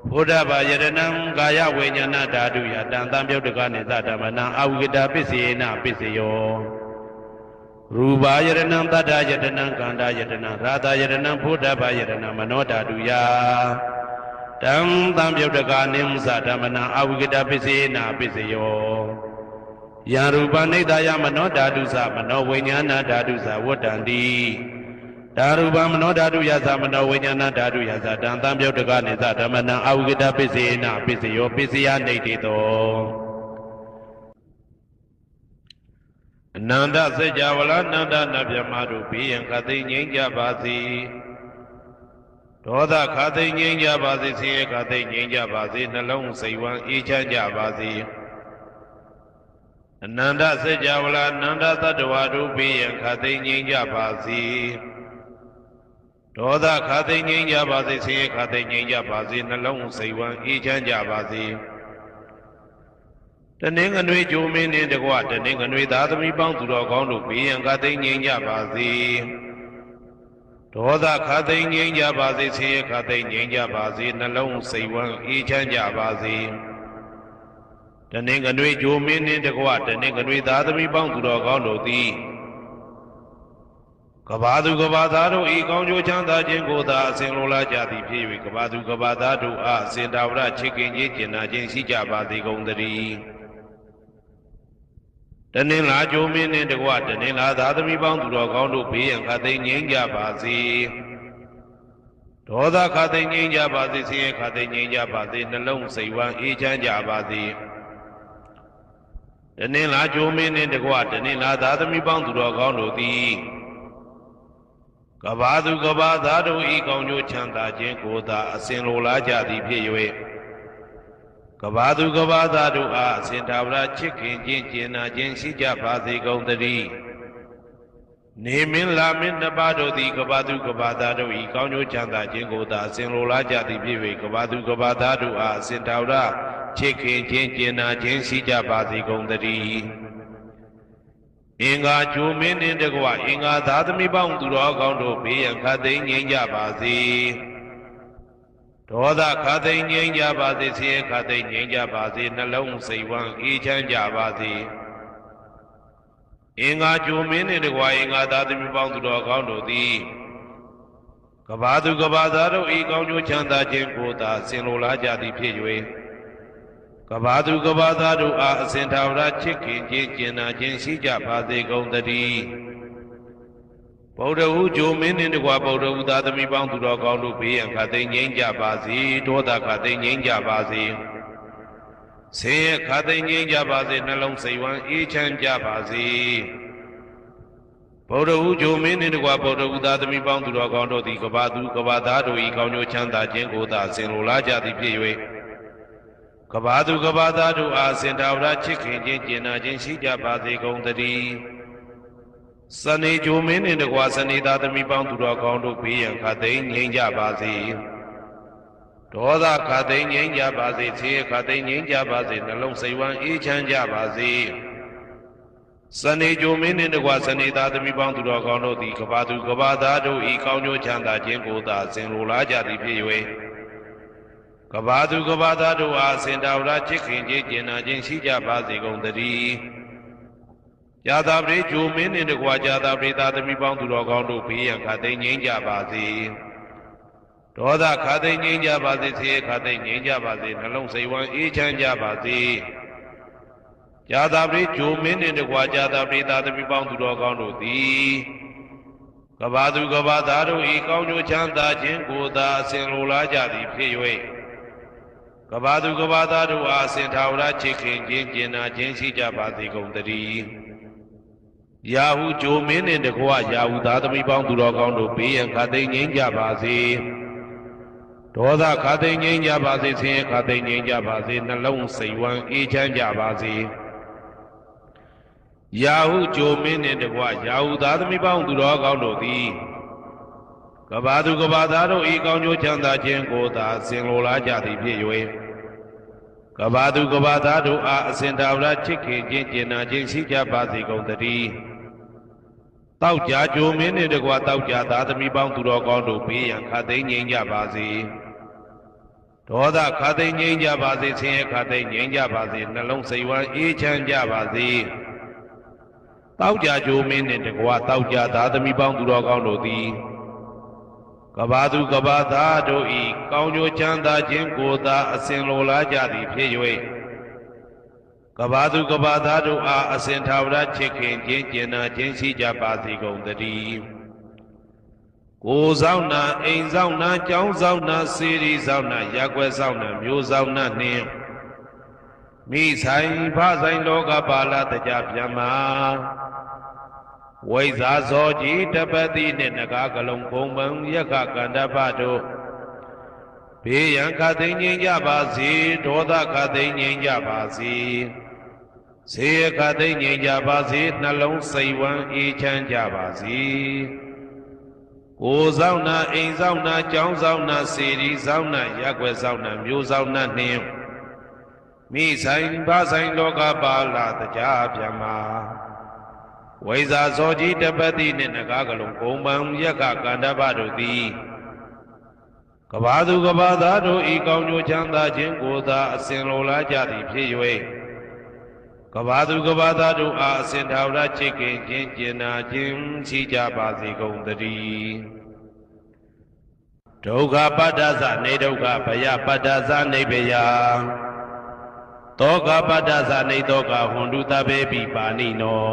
ဘုဒ္ဓဘာယရဏံကာယဝိညာဏဓာတုယတံသံပြုတ်တကနိစ္စဓမ္မနံအာဝိကတပစ္စေနပစ္စယောရူပယရဏံတတ္တယတနံကန္တာယတနံရာသာယရဏံဘုဒ္ဓဘာယရဏံမနောဓာတုယတံသံပြုတ်တကနိမ္စဓမ္မနံအာဝိကတပစ္စေနပစ္စယောယံရူပနိဒာယမနောဓာတုသမနောဝိညာဏဓာတုသဝတ္တံတိဓာရူပမနောဓာတုယသမနောဝိညာဏဓာတုယသတံသံပြုတ်တကနိစ္စဓမ္မနံအာဝိကတပစ္စေနပစ္စယောပစ္စယနိတိတောအနန္တစัจ java လာနန္ဒနဗျမတို့ဘေးရန်ခသိငြိမ်းကြပါစေဒေါသခသိငြိမ်းကြပါစေဆင်းရဲခသိငြိမ်းကြပါစေနှလုံးစိတ်ဝမ်းအေးချမ်းကြပါစေအနန္တစัจ java လာနန္ဒသတ္တဝါတို့ဘေးရန်ခသိငြိမ်းကြပါစေဒေါသခသိငြိမ်းကြပါစေဆင်းရဲခသိငြိမ်းကြပါစေနှလုံးစိတ်ဝမ်းအေးချမ်းကြပါစေတနင်္ဂနွေဂျိုမင်းနှင့်တကွတနင်္ဂနွေသားသမီးပေါင်းသူတော်ကောင်းတို့ဘေးရန်ခသိငြိမ်းကြပါစေဒေါသခသိငြိမ်းကြပါစေဆင်းရဲခသိငြိမ်းကြပါစေနှလုံးစိတ်ဝမ်းအေးချမ်းကြပါစေတနင်္ဂနွေဂျိုမင်းနှင့်တကွတနင်္ဂနွေသားသမီးပေါင်းသူတော်ကောင်းတို့သည် ကဘာသူကဘာသားတို့ဤကောင်းကျိုးချမ်းသာခြင်းကိုသာအစဉ်လိုလားကြသည်ဖြစ်၍ကဘာသူကဘာသားတို့အားအစဉ်တာဝရချစ်ခင်ခြင်းကျင်နာခြင်းရှိကြပါစေကုန်သတည်းတနင်္လာကျိုးမင်းနှင့်တကွတနင်္လာသားသမီးပေါင်းသူတော်ကောင်းတို့ဘေးရန်ခတ်သိမ်းငြိမ်းကြပါစေဒေါသခတ်သိမ်းငြိမ်းကြပါစေဆင်းရဲခတ်သိမ်းငြိမ်းကြပါစေနှလုံးစိတ်ဝမ်းအေးချမ်းကြပါစေတနင်္လာကျိုးမင်းနှင့်တကွတနင်္လာသားသမီးပေါင်းသူတော်ကောင်းတို့သည်ကဘာသူကဘာသားတို့ဤကောင်းကျိုးချမ်းသာခြင်းကိုသာအစဉ်လိုလားကြသည်ဖြစ်၍ကဘာသူကဘာသားတို့အားအစဉ်တာဝရချစ်ခင်ခြင်းကျင်နာခြင်းရှိကြပါစေကုန်သတည်းနေမင်းလာမင်းနှစ်ပါးတို့သည်ကဘာသူကဘာသားတို့ဤကောင်းကျိုးချမ်းသာခြင်းကိုသာအစဉ်လိုလားကြသည်ဖြစ်၍ကဘာသူကဘာသားတို့အားအစဉ်တာဝရချစ်ခင်ခြင်းကျင်နာခြင်းရှိကြပါစေကုန်သတည်းအင်္ဂါကျိုးမင်းနှင့်တကွအင်္ဂါသားသမီးပေါင်းသူတော်ကောင်းတို့ဘေးရန်ခတ်သိမ်းငြိမ်းကြပါစေဒေါသခတ်သိမ်းငြိမ်းကြပါစေဆင်းရဲခတ်သိမ်းငြိမ်းကြပါစေနှလုံးစိတ်ဝမ်းအေးချမ်းကြပါစေအင်္ဂါကျိုးမင်းနှင့်တကွအင်္ဂါသားသမီးပေါင်းသူတော်ကောင်းတို့သည်ကဘာသူကဘာသားတို့ဤကောင်းကျိုးချမ်းသာခြင်းကိုသာဆင်လိုလားကြသည်ဖြစ်၍ကဘာသူကဘာသားတို့အားအစဉ်ထာဝရချစ်ခင်ခြင်းကျင်နာခြင်းရှိကြပါစေကုန်သတည်းဗုဒ္ဓဟူဂျိုမင်းနှင့်တကွဗုဒ္ဓဟူသားသမီးပေါင်းသူတော်ကောင်းတို့ဘေးရန်ခတ်သိမ်းငြိမ်းကြပါစေဒေါသခတ်သိမ်းငြိမ်းကြပါစေဆင်းရဲခတ်သိမ်းငြိမ်းကြပါစေနှလုံးစိတ်ဝမ်းအေးချမ်းကြပါစေဗုဒ္ဓဟူဂျိုမင်းနှင့်တကွဗုဒ္ဓဟူသားသမီးပေါင်းသူတော်ကောင်းတို့သည်ကဘာသူကဘာသားတို့၏ကောင်းကျိုးချမ်းသာခြင်းကိုသာဆင်လိုလားကြသည်ဖြစ်၍ကဘာသူကဘာသားတို့အားစင်တာဝရချစ်ခင်ခြင်းကျင်နာခြင်းရှိကြပါစေကုန်သတည်းစနေဂျိုမင်းနှင့်တကွစနေသားသမီးပေါင်းသူတော်ကောင်းတို့ဘေးရန်ခတ်သိမ်းငြိမ်းကြပါစေဒေါသခတ်သိမ်းငြိမ်းကြပါစေဆင်းရဲခတ်သိမ်းငြိမ်းကြပါစေနှလုံးစိတ်ဝမ်းအေးချမ်းကြပါစေစနေဂျိုမင်းနှင့်တကွစနေသားသမီးပေါင်းသူတော်ကောင်းတို့သည်ကဘာသူကဘာသားတို့ဤကောင်းကျိုးချမ်းသာခြင်းကိုသာဆင်လိုလားကြသည်ဖြစ်၍ကဘာသူကဘာသားတို့အားစင်တာဝရချစ်ခင်ခြင်းကျင်နာခြင်းရှိကြပါစေကုန်သတည်းญาတာပရိဂျိုမင်းနှင့်တကွာญาတာပရိသားသမီးပေါင်းသူတော်ကောင်းတို့ဘေးရန်ခတ်သိမ်းငြိမ်းကြပါစေဒေါသခတ်သိမ်းငြိမ်းကြပါစေဆင်းရဲခတ်သိမ်းငြိမ်းကြပါစေနှလုံးစိတ်ဝမ်းအေးချမ်းကြပါစေญาတာပရိဂျိုမင်းနှင့်တကွာญาတာပရိသားသမီးပေါင်းသူတော်ကောင်းတို့သည်ကဘာသူကဘာသားတို့ဤကောင်းကျိုးချမ်းသာခြင်းကိုသာအစဉ်လိုလားကြသည်ဖြစ်၍ကဘာသူကဘာသားတို့အားစင်ထာဝရချစ်ခင်ခြင်းကျင်နာခြင်းရှိကြပါစေကုန်သတည်းယာဟုဂျိုမင်းနှင့်တကွယာဟုသားသမီးပေါင်းသူတော်ကောင်းတို့ဘေးရန်ခတ်သိမ်းငြိမ်းကြပါစေဒေါသခတ်သိမ်းငြိမ်းကြပါစေဆင်းရဲခတ်သိမ်းငြိမ်းကြပါစေနှလုံးစိတ်ဝမ်းအေးချမ်းကြပါစေယာဟုဂျိုမင်းနှင့်တကွယာဟုသားသမီးပေါင်းသူတော်ကောင်းတို့သည်ကဘာသူကဘာသားတို့ဤကောင်းကျိုးချမ်းသာခြင်းကိုသာဆင်လိုလားကြသည်ဖြစ်၍ကဘာသူကဘာသားတို့အားအစဉ်တာဝရချစ်ခင်ခြင်းကျင်နာခြင်းရှိကြပါစေကုန်သတည်းတောက်ကြဂျိုမင်းနှင့်တကွတောက်ကြသားသမီးပေါင်းသူတော်ကောင်းတို့ဘေးရန်ခတ်သိမ်းငြိမ်းကြပါစေဒေါသခတ်သိမ်းငြိမ်းကြပါစေဆင်းရဲခတ်သိမ်းငြိမ်းကြပါစေနှလုံးစိတ်ဝမ်းအေးချမ်းကြပါစေတောက်ကြဂျိုမင်းနှင့်တကွတောက်ကြသားသမီးပေါင်းသူတော်ကောင်းတို့သည်ကဘာသူကဘာသားတို့ဤကောင်းကျိုးချမ်းသာခြင်းကိုသာအစဉ်လိုလားကြသည်ဖြစ်၍ကဘာသူကဘာသားတို့အားအစဉ်ထာဝရချစ်ခင်ခြင်းကျင်နာခြင်းရှိကြပါစေကုန်သတည်းကိုယ်ဆောင်နာအိမ်ဆောင်နာကျောင်းဆောင်နာစေရီဆောင်နာရက်ွယ်ဆောင်နာမျိုးဆောင်နာနှင့်မိဆိုင်ဖဆိုင်လောကပါဠတကြဗျမ္မာဝိဇာဇောကြီးတပတိနှင့်နဂါကလုံးဘုံမံယက္ခကန္တပတို့ဘေးရန်ခတ်သိမ်းငြိမ်းကြပါစေဒေါသခတ်သိမ်းငြိမ်းကြပါစေဆေးခတ်သိမ်းငြိမ်းကြပါစေနှလုံးစိတ်ဝမ်းအေးချမ်းကြပါစေကိုယ်ဆောင်နာအိမ်ဆောင်နာကျောင်းဆောင်နာစေရီဆောင်နာရက်ွယ်ဆောင်နာမျိုးဆောင်နာနှင့်မိဆိုင်ဖဆိုင်လောကပါဠတကြဗျမ္မာဝိဇာဇောကြီးတပတိနှင့်နဂါကလုံးဘုံမံယက္ခကန္တပတို့သည်ကဘာသူကဘာသားတို့ဤကောင်းကျိုးချမ်းသာခြင်းကိုသာအစဉ်လိုလားကြသည်ဖြစ်၍က ကဘာသူကဘာသားတို့အားအစဉ်ထာဝရချစ်ခင်ခြင်းကျင်နာခြင်းရှိကြပါစေကုန်သတည်းဒုက္ခပတ္တသနေဒုက္ခဘယပတ္တသနေဘယတောကပတ္တသနေတောကဟွန်တုတဘေပိပါဏိနော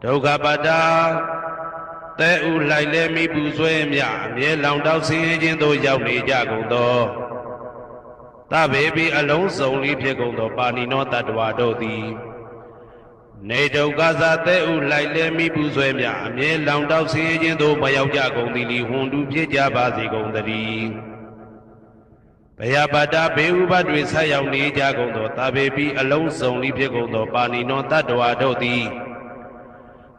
ဒုက္ခပတ္တသဲဥလိုက်လဲမိပူဆွဲမြအမြဲလောင်တောက်ဆင်းရဲခြင်းသို့ရောက်နေကြကုန်သောသဗ္ဗေပိအလုံးစုံလေးဖြစ်ကုန်သောပါဏိနောတတ္တဝါတို့သည်နေဒုက္ခသာသဲဥလိုက်လဲမိပူဆွဲမြအမြဲလောင်တောက်ဆင်းရဲခြင်းသို့မရောက်ကြကုန်သည်လီဟွန်တုဖြစ်ကြပါစေကုန်သတည်းဘယပတ္တဘေဥပတွေဆက်ရောက်နေကြကုန်သောသဗ္ဗေပိအလုံးစုံလေးဖြစ်ကုန်သောပါဏိနောတတ္တဝါတို့သည်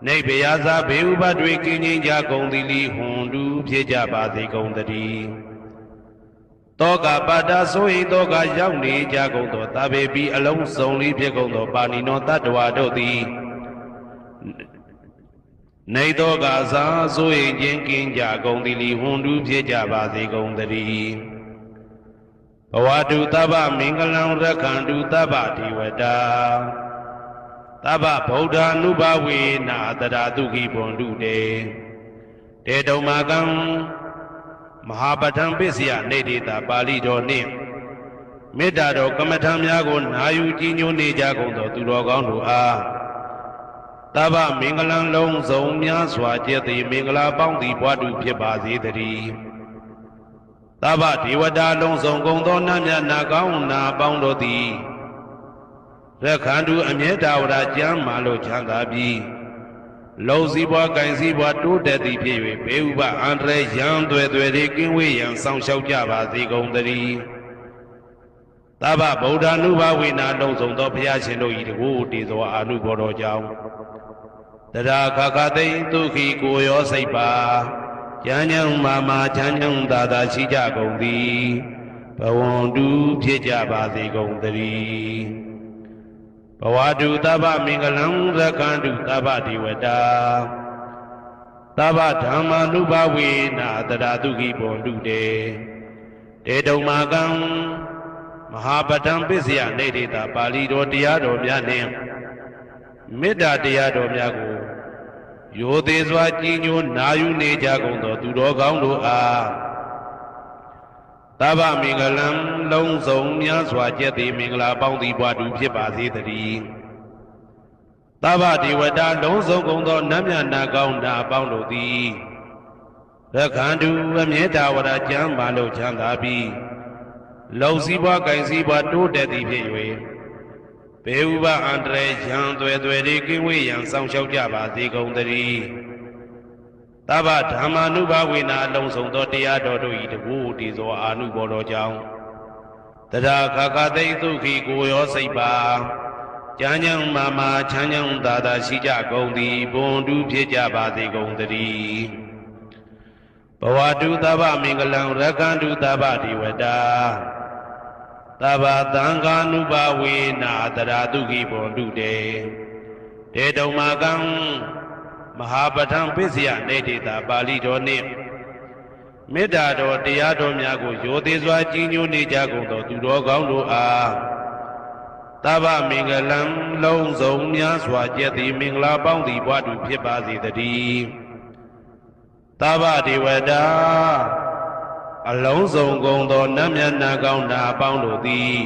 နေဘယသာဘေဥပတွေကင်းငြိမ်းကြကုန်သည်လီဟွန်တုဖြစ်ကြပါစေကုန်သတည်းတောကပတ္တဆိုရင်တောကရောက်နေကြကုန်သောသဗ္ဗေပိအလုံးစုံလေးဖြစ်ကုန်သောပါဏိနောတတ္တဝါတို့သည်နေတောကသာဆိုရင်ခြင်းကင်းကြကုန်သည်လီဟွန်တုဖြစ်ကြပါစေကုန်သတည်းဘဝတုသဗ္ဗမင်္ဂလံရက္ခန္တုသဗ္ဗဒေဝတာသဗ္ဗဗုဒ္ဓ ानु ဘဝေနာတရာတုခိဘွန်တုတေတေတုံမာကံမဟာပဋ္ဌံပစ္စယနေတိတာပါဠိတော်နှင့်မေတ္တာတော်ကမ္မထံများကိုနာယူကြည်ညိုနေကြကုန်သောသူတော်ကောင်းတို့အားသဗ္ဗမင်္ဂလံလုံးစုံများစွာကျက်သည်မင်္ဂလာပေါင်းသည်ဘွားတူဖြစ်ပါစေတည်းသဗ္ဗဒေဝတာလုံးစုံကုန်သောနတ်မြတ်နာကောင်းနာပေါင်းတို့သည်ရက္ခန္တုအမြဲတာဝရကျမ်းမာလို့ချမ်းသာပြီးလုံစည်းပွားကင်စည်းပွားတိုးတက်သည်ဖြစ်၍ဘေဥပအန္တရာယ်ရန်သွဲသွဲတွေကင်းဝေးရန်ဆောင်ရှောက်ကြပါစေကုန်သတည်းသဗ္ဗဗုဒ္ဓ ानु ဘဝေနာလုံးစုံသောဘုရားရှင်တို့၏တကူတည်သောအာနုဘော်တော်ကြောင့်တရာခခသိဒုက္ခိကိုရောစိတ်ပါဉာဏ်ဉာဏ်မာချမ်းချမ်းသာသာရှိကြကုန်သည်ဘဝန္တုဖြစ်ကြပါစေကုန်သတည်းဘဝတုသဗ္ဗမင်္ဂလံရက္ခန္တုသဗ္ဗဒေဝတာသဗ္ဗဓမ္မာနုဘဝေနာတရာတုခိဘွန်တုတေတေတုံမာကံမဟာပဋ္ဌံပစ္စယနေတိတာပါဠိတော်တရားတော်များနှင့်မေတ္တာတရားတော်များကိုရိုသေစွာကြည်ညိုနာယူနေကြကုန်သောသူတော်ကောင်းတို့အားသဗ္ဗမင်္ဂလံလုံးစုံများစွာကျက်သည်မင်္ဂလာပေါင်းသည်ဘွားတူဖြစ်ပါစေတည်းသဗ္ဗဒေဝတာလုံးစုံကုန်သောနတ်မြတ်နာကောင်းနာပေါင်းတို့သည်ရက္ခန္တုအမြဲတာဝရကျမ်းမာလို့ချမ်းသာပြီးလုံစည်းပွားကင်စည်းပွားတိုးတက်သည်ဖြစ်၍ဘေဥပအန္တရာယ်ရန်သွဲသွဲတွေကင်းဝေးရန်ဆောင်ရှောက်ကြပါစေကုန်သတည်းသဗ္ဗဓမ္မာနုဘဝေနာလုံးစုံသောတရားတော်တို့၏တကူတည်သောအာနုဘော်တော်ကြောင့်တရာခခသိဒုက္ခိကိုရောစိတ်ပါဉာဏ်ဉာဏ်မာချမ်းချမ်းသာသာရှိကြကုန်သည်ဘွန်တုဖြစ်ကြပါစေကုန်သတည်းဘဝတုသဗ္ဗမင်္ဂလံရက္ခန္တုသဗ္ဗဒေဝတာသဗ္ဗသံဃာနုဘဝေနာတရာတုခိဘွန်တုတေတေတုံမာကံမဟာပဋ္ဌံပစ္စယနေတိတာပါဠိတော်နှင့်မေတ္တာတော်တရားတော်များကိုရိုသေစွာကြည်ညိုနေကြကုန်သောသူတော်ကောင်းတို့အားသဗ္ဗမင်္ဂလံလုံးစုံများစွာကျက်သည်မင်္ဂလာပေါင်းသည်ဘွားတူဖြစ်ပါစေတည်းသဗ္ဗဒေဝတာအလုံးစုံကုန်သောနတ်မြတ်နာကောင်းနာပေါင်းတို့သည်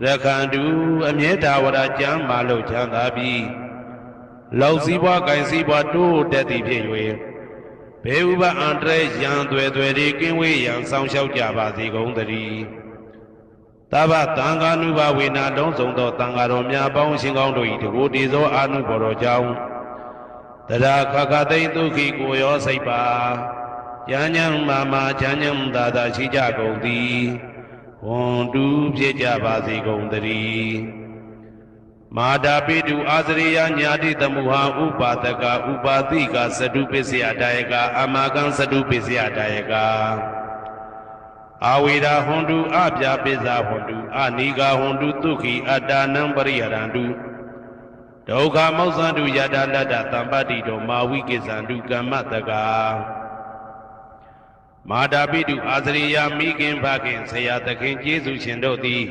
ရက္ခန္တုအမြဲတာဝရကျမ်းမာလို့ချမ်းသာပြီးလောက်စည်းပွားကင်စည်းပွားတိုးတက်သည်ဖြစ်၍ဘေဥပအန္တရာယ်ရန်သွဲသွဲတွေကင်းဝေးရန်ဆောင်ရှောက်ကြပါစေကုန်သတည်းသဗ္ဗသံဃာနုဘဝေနာလုံးစုံသောသံဃာတော်များပေါင်းရှင်ကောင်းတို့၏တကူတည်သောအာနုဘော်တော်ကြောင့်တရာခခသိဒုက္ခိကိုရောစိတ်ပါဉာဏ်ဉာဏ်မာချမ်းချမ်းသာသာရှိကြကုန်သည်ဝွန်တူဖြစ်ကြပါစေကုန်သတည်းမာတာပိတုအာသရိယညာတိတမုဟာဥပါဒကဥပါတိကသတုပစ္စယတာယကအမာကံသတုပစ္စယတာယကအာဝေရာဟွန်တုအပြာပိဇာဟွန်တုအနိဂါဟွန်တုသုခိအတ္တနံပရိယရန္တုဒုက္ခမောဇ္ဇန္တုယတာလတ္တသံပတ္တိတောမာဝိကိဇန္တုကမ္မတကာမာတာပိတုအာသရိယမိခင်ဖခင်ဆရာသခင်ကျေးဇူးရှင်တို့သည်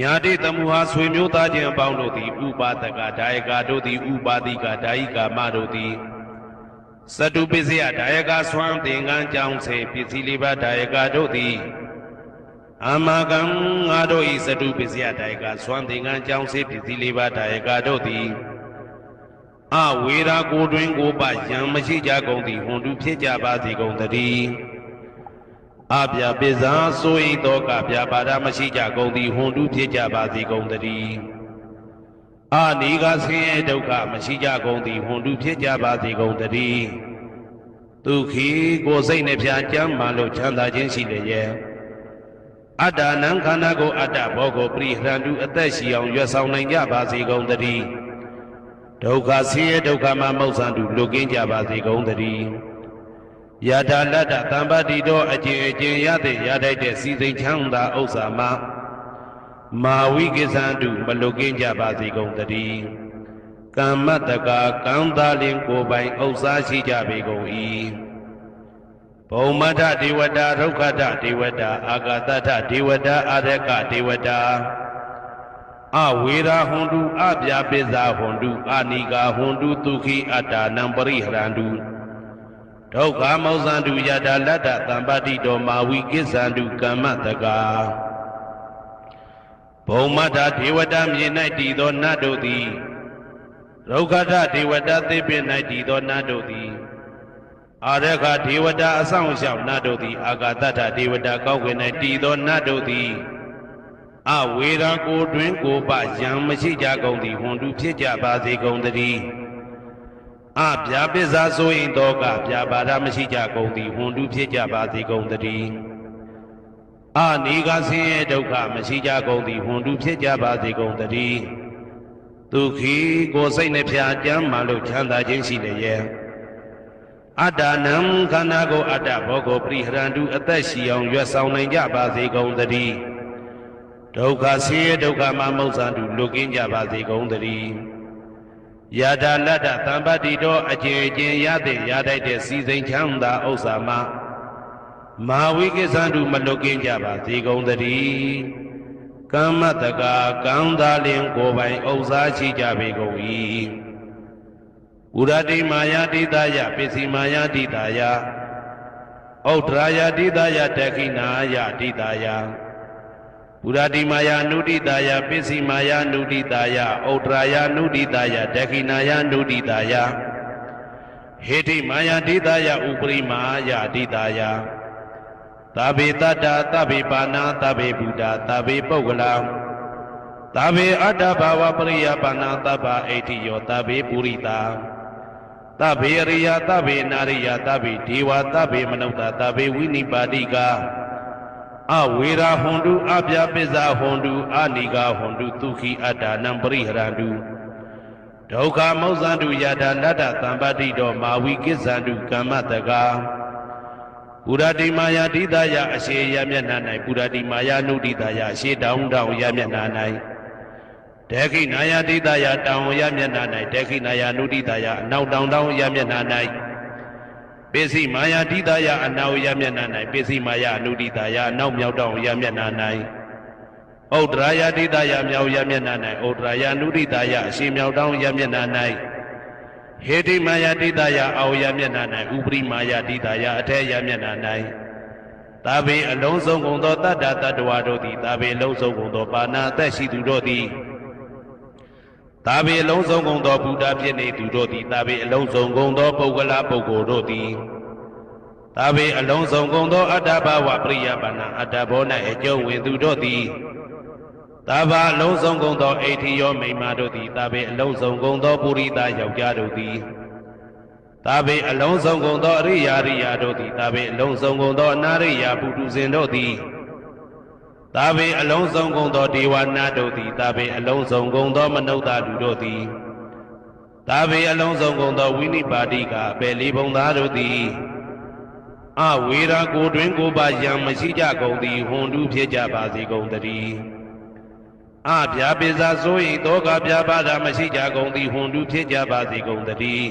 ညာတိတမှုဟာဆွေမျိုးသားချင်းအပေါင်းတို့သည်ဥပါဒကဒါယကတို့သည်ဥပါတိကဒါယိကာမတို့သည်စတုပစ္စယဒါယကဆွမ်းသင်္ကန်းကြောင်းစေပစ္စည်းလေးပါးဒါယကတို့သည်အာမကံငါတို့ဤစတုပစ္စယဒါယကဆွမ်းသင်္ကန်းကြောင်းစေပစ္စည်းလေးပါးဒါယကတို့သည်အဝေရာကိုတွင်ကိုပယံမရှိကြကုန်သည်ဟွန်တုဖြစ်ကြပါစေကုန်တည်းအပြပိဇာဆိုဤတောကပြပါဒမရှိကြကုန်သည်ဟွန်တုဖြစ်ကြပါစေကုန်တည်းအာနိကဆင်းရဲဒုက္ခမရှိကြကုန်သည်ဟွန်တုဖြစ်ကြပါစေကုန်တည်းဒုက္ခိကိုယ်စိတ်နှပြကြမ်းမှလို့ချမ်းသာခြင်းရှိလျက်အတ္တနံခန္ဓာကိုအတ္တဘောကိုပရိဟရန္တုအသက်ရှိအောင်ရွတ်ဆောင်နိုင်ကြပါစေကုန်တည်းဒုက္ခဆင်းရဲဒုက္ခမှမောက္ဆန္တုလွတ်ကင်းကြပါစေကုန်တည်းယထာလတ္တသံပါတိတော်အကျင့်အကျင့်ရတဲ့ရထိုက်တဲ့စီစိန်ချမ်းသာဥစ္စာမှာမာဝိကိသန္တုမလွတ်ကင်းကြပါစေကုန်တည်းကမ္မတကာကံသားလင်ကိုယ်ပိုင်ဥစ္စာရှိကြပေကုန်၏ဘုံမထဒေဝတာဒုက္ခတဒေဝတာအာဂတထဒေဝတာအာရကဒေဝတာအဝေရာဟွန်တုအပြာပိဇာဟွန်တုအာနိကာဟွန်တုဒုက္ခိအတ္တနံပရိဟရန္တုဒုက္ခမောဇန္တုယတာလတ္တသံပါတိတော်မာဝိကိစ္ဆန္တုကမ္မတကာဘုံမထဒေဝတာမြေ၌တည်သောနတ်တို့သည်ဒုက္ခထဒေဝတာသေပင်၌တည်သောနတ်တို့သည်အာရခဒေဝတာအဆောင်ရှောက်နတ်တို့သည်အာဂတထဒေဝတာကောက်ွယ်၌တည်သောနတ်တို့သည်အဝေရာကိုတွင်ကိုပယံမရှိကြကုန်သည်ဟွန်တုဖြစ်ကြပါစေကုန်တည်းအပြာပိဇာဆိုရင်တောကပြာပါဒမရှိကြကုန်သည်ဟွန်တုဖြစ်ကြပါစေကုန်တည်းအနိကဆင်းရဲဒုက္ခမရှိကြကုန်သည်ဟွန်တုဖြစ်ကြပါစေကုန်တည်းဒုက္ခိကိုယ်စိတ်နှပြကြမ်းမှလို့ချမ်းသာခြင်းရှိလျက်အတ္တနံခန္ဓာကိုအတ္တဘောကိုပရိဟရန္တုအသက်ရှိအောင်ရွတ်ဆောင်နိုင်ကြပါစေကုန်တည်းဒုက္ခဆင်းရဲဒုက္ခမှမောက္ဆန္တုလွတ်ကင်းကြပါစေကုန်တည်းယထာလတ္တသံပါတိတော်အကျင့်အကျင့်ရတဲ့ရထိုက်တဲ့စီစိန်ချမ်းသာဥစ္စာမှာမာဝိကိသန္တုမလွတ်ကင်းကြပါစေကုန်တည်းကမ္မတကာကံသားလင်ကိုယ်ပိုင်ဥစ္စာရှိကြပေကုန်၏ဥရတိမာယာတိတယပစ္စည်းမာယာတိတယဩဒရာယတိတယတခိနာယတိတယဥရတိမာယာနုတိတယပစ္စည်းမာယာနုတိတယဩဒရာယနုတိတယတခိနာယနုတိတယဟေတိမာယာတိတယဥပရိမာယတိတယသဗ္ဗေတတ္တသဗ္ဗေပါဏာသဗ္ဗေဗုဒ္ဓသဗ္ဗေပုဂ္ဂလံသဗ္ဗေအတ္တဘာဝပရိယပါဏာသဗ္ဗဣတိယောသဗ္ဗေပုရိတာသဗ္ဗေအရိယသဗ္ဗေနာရိယသဗ္ဗေဒေဝသဗ္ဗေမနုဿသဗ္ဗေဝိနိပါတိကအဝေရာဟွန်တုအပြာပိဇာဟွန်တုအာနိကာဟွန်တုဒုက္ခိအတ္တနံပရိဟရန္တုဒုက္ခမောက္ဆန္တုယထာလတ္တသံပါတိတော်မာဝိကိစ္ဆန္တုကမ္မတကာပုရတိမာယာတိတယအရှိယမျက်နှာ၌ပုရတိမာယာနုတိတယအရှိတောင်းတောင်းယမျက်နှာ၌ဒေခိနာယတိတယတောင်းယမျက်နှာ၌ဒေခိနာယနုတိတယအနောက်တောင်းတောင်းယမျက်နှာ၌ပစ္စည်းမာယာတိတယအနောက်ယမျက်နှာ၌ပစ္စည်းမာယာနုတိတယအနောက်မြောက်တောင်းယမျက်နှာ၌ဩဒရာယတိတယမြောက်ယမျက်နှာ၌ဩဒရာယနုတိတယအရှိမြောက်တောင်းယမျက်နှာ၌ဟေတိမာယာတိတယအောယမျက်နှာ၌ဥပရိမာယာတိတယအထေယမျက်နှာ၌သာဘေအလုံးစုံကုန်သောတတ္တတ္တဝါတို့သည်သာဘေအလုံးစုံကုန်သောပါဏာအသက်ရှိသူတို့သည်သာဘေအလုံးစုံကုန်သောဘုရားဖြစ်နေသူတို့သည်သာဘေအလုံးစုံကုန်သောပုဂ္ဂလပုဂ္ဂိုလ်တို့သည်သာဘေအလုံးစုံကုန်သောအတ္တဘဝပရိယပါဏာအတ္တဘော၌အကျုံးဝင်သူတို့သည်သာဘာအလုံးစုံကုန်သောအိဋ္ဌိယောမိမ္မာတို့သည်သာဘေအလုံးစုံကုန်သောပုရိသယောက်ျားတို့သည်သာဘေအလုံးစုံကုန်သောအရိယာရိယာတို့သည်သာဘေအလုံးစုံကုန်သောအနာရိယာပုထုဇဉ်တို့သည်သာဘေအလုံးစုံကုန်သောဒေဝနာတို့သည်သာဘေအလုံးစုံကုန်သောမနုဿလူတို့သည်သာဘေအလုံးစုံကုန်သောဝိနိပါတိကအပေလေးဘုံသားတို့သည်အဝေရာကိုတွင်ကိုပါယံမရှိကြကုန်သည်ဟွန်တုဖြစ်ကြပါစေကုန်တည်းအပြာပိဇာဆို၏တောကပြာပါဒမရှိကြကုန်သည်ဟွန်တုဖြစ်ကြပါစေကုန်တည်း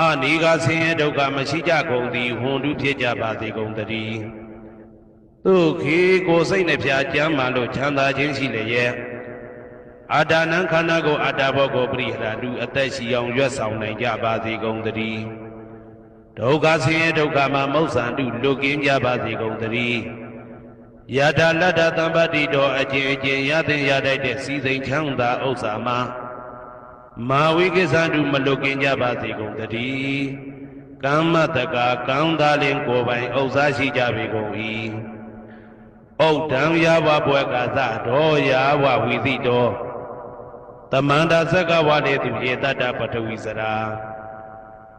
အနိကဆင်းရဲဒုက္ခမရှိကြကုန်သည်ဟွန်တုဖြစ်ကြပါစေကုန်တည်း သူခေကိုစိတ်နှပြကြမ်းမှလို့ချမ်းသာခြင်းရှိလေရဲ့အာဒါနံခန္ဓာကိုအာတာဘောကိုပရိဟရာလူအသက်ရှိအောင်ရွတ်ဆောင်နိုင်ကြပါစေကုန်သတည်းဒုက္ခဆင်းရဲဒုက္ခမှာမௌဆန္တုလွတ်ကင်းကြပါစေကုန်သတည်းယထာလတ္တသံပတ္တိတော်အကျင့်ရသင်ရတတ်တဲ့စီစိန်ချမ်းသာဥစ္စာမှာမာဝိကိစ္ဆန္တုမလွတ်ကင်းကြပါစေကုန်သတည်းကမ္မတကာကောင်းသားလင်ကိုယ်ပိုင်ဥစ္စာရှိကြပေကုန်၏ဩဒံယာဝဘွယ်ကသတော်ယာဝဝီသိတော်သမန္တာသက္ကဝါလေသူယေတတ္တပထဝီစရာ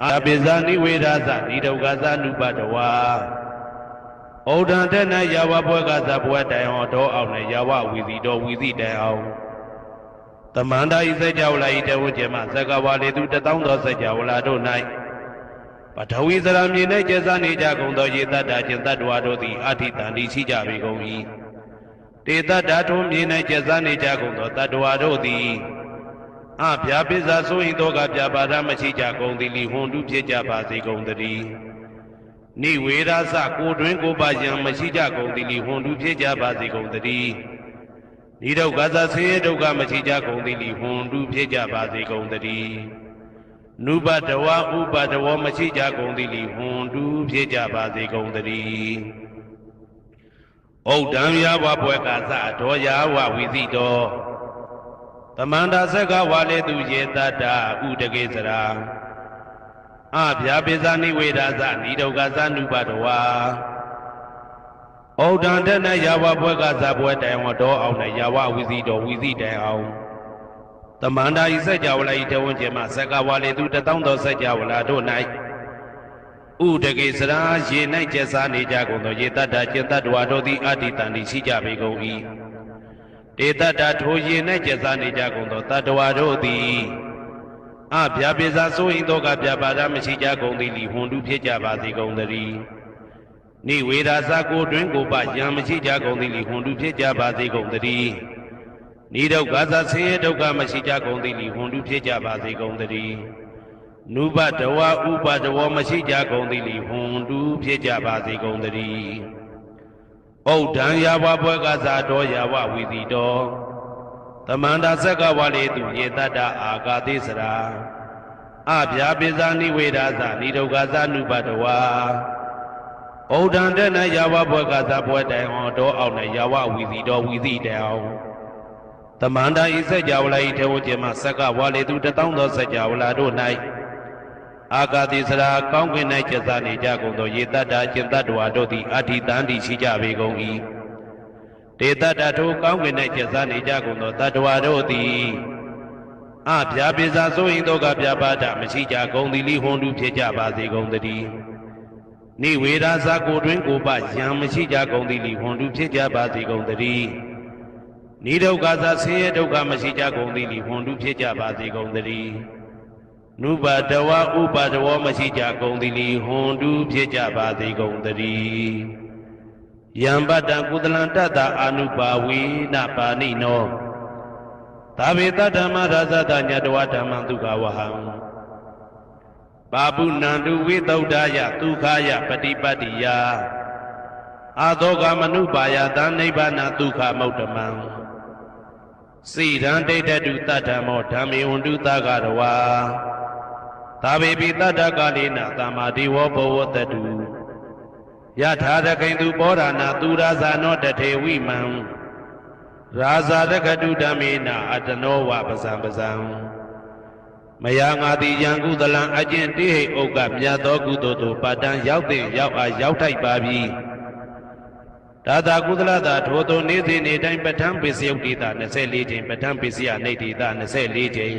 အာပိဇာနိဝေဒသနိဒုက္ခသနုပတဝါဩဒံတဲ့၌ယာဝဘွယ်ကသဘွယ်တိုင်ဟောတော်အောင်နဲ့ယာဝဝီသိတော်ဝီသိတိုင်အောင်သမန္တာဤစကြဝဠာဤတဝကျေမသက္ကဝါလေသူ1000သောစကြဝဠာတို့၌ပထဝီစရာမြေ၌ကျက်စားနေကြကုန်သောယေတတ္တကျင်တ္တဝါတို့သည်အဋ္ဌိတန္တိရှိကြပေကုန်၏တေတ္တထုံးမြေ၌ကျက်စားနေကြကုန်သောတတ္တဝါတို့သည်အဗျာပိဇာဆိုရင်တော့ကဗျာပါဒမရှိကြကုန်သည်လီဟွန်တုဖြစ်ကြပါစေကုန်သတည်းနိဝေဒသကိုတွင်ကိုပါယံမရှိကြကုန်သည်လီဟွန်တုဖြစ်ကြပါစေကုန်သတည်းနိဒုက္ခသဆင်းရဲဒုက္ခမရှိကြကုန်သည်လီဟွန်တုဖြစ်ကြပါစေကုန်သတည်းနုပတဝဥပတဝမရှိကြကုန်သည်လီဟွန်တုဖြစ်ကြပါစေကုန်သတည်းဩဒံယာဝဘွယ်ကသတော်ယာဝဝီသိတော်သမန္တာသက္ကဝါလေသူယေတတ္တဥဒကေစရာအဗျာပိဇာနိဝေဒသနိဒုက္ခသနုပတဝါဩဒံတဲ့၌ယာဝဘွယ်ကသဘွယ်တိုင်ဟောတော်အောင်နဲ့ယာဝဝီသိတော်ဝီသိတိုင်အောင်သမန္တာဤစကြဝဠာဤတဝန်းကျမှသက္ကဝါလေသူ1000သောစကြဝဠာတို့၌ဥဒကေစရာရေ၌ကျက်စားနေကြကုန်သောယေတတ္တကျင်တ္တဝါတို့သည်အဋ္ဌိတန္တိရှိကြပေကုန်၏တေတ္တထိုရေ၌ကျက်စားနေကြကုန်သောတတ္တဝါတို့သည်အဗျာပိဇာဆိုရင်တော့ကဗျာပါဒမရှိကြကုန်သည်လီဟွန်တုဖြစ်ကြပါစေကုန်သတည်းနိဝေဒသကိုတွင်ကိုပယံမရှိကြကုန်သည်လီဟွန်တုဖြစ်ကြပါစေကုန်သတည်းနိဒုက္ခသဆင်းရဲဒုက္ခမရှိကြကုန်သည်လီဟွန်တုဖြစ်ကြပါစေကုန်သတည်းနုပတဝဥပတဝမရှိကြကုန်သည်လီဟွန်တုဖြစ်ကြပါစေကုန်သတည်းဩဒံယာဝဘွယ်ကသတော်ယာဝဝီသိတော်သမန္တာသက္ကဝါလေသူယေတတ္တအာဂါတိစရာအဗျာပိဇာနိဝေဒသနိဒုက္ခသနုပတဝါဩဒံတဲ့၌ယာဝဘွယ်ကသဘွယ်တိုင်ဟောတော်အောင်နဲ့ယာဝဝီသိတော်ဝီသိတိုင်အောင်သမန္တာဤစကြဝဠာဤထေဝကျေမသက္ကဝါလေသူ1000သောစကြဝဠာတို့၌အာဂါတိစရာကောင်းကင်၌ကျက်စားနေကြကုန်သောယေတတ္တကျင်တတ္တဝါတို့သည်အဋ္ဌိတန္တိရှိကြပေကုန်၏တေတ္တထိုကောင်းကင်၌ကျက်စားနေကြကုန်သောတတ္တဝါတို့သည်အဗျာပိဇာဆိုရင်တော့ကဗျာပါဒမရှိကြကုန်သည်လီဟွန်တုဖြစ်ကြပါစေကုန်သတည်းနိဝေဒသကိုတွင်ကိုပယံမရှိကြကုန်သည်လီဟွန်တုဖြစ်ကြပါစေကုန်သတည်းနိဒုက္ခသဆင်းရဲဒုက္ခမရှိကြကုန်သည်လီဟွန်တုဖြစ်ကြပါစေကုန်သတည်းနုပတဝဥပတဝမရှိကြကုန်သည်လီဟွန်တုဖြစ်ကြပါစေကုန်သတည်းယံပတ္တကုသလံတတ္တအာနုပါဝေနပါဏိနောသာဝေတဓမ္မရာဇတညတဝဓမ္မဒုက္ခဝဟံပါပုဏ္ဏံတုဝိသုဒ္ဓယဒုက္ခယပฏิပတ္တိယအာသောကမနုပါယသနိဗ္ဗာနဒုက္ခမௌတ္တမံစိရံဒိဋ္ဌတုတတ္ဓမောဓမ္မေဝန္တုသကရဝါသာဝေပိတတ္တကာလေနသမ္မာဒေဝဘဝတတုယထာရခိန်သူပောဓာနာသူရာဇာနောတထေဝိမံရာဇာရခတုဓမ္မေနအတနောဝပဇံပဇံမယငါတိယံကုသလံအကျင့်တိဟိဥက္ကမြတ်သောကုသိုလ်တို့ပါတံရောက်တဲ့ရောက်အားရောက်ထိုက်ပါပြီဒါသာကုသလသာထိုသို့နေ့စဉ်နေ့တိုင်းပဋ္ဌာန်းပိစယုတ်တိတာ24ချိန်ပဋ္ဌာန်းပိစယနေတိတာ24ချိန်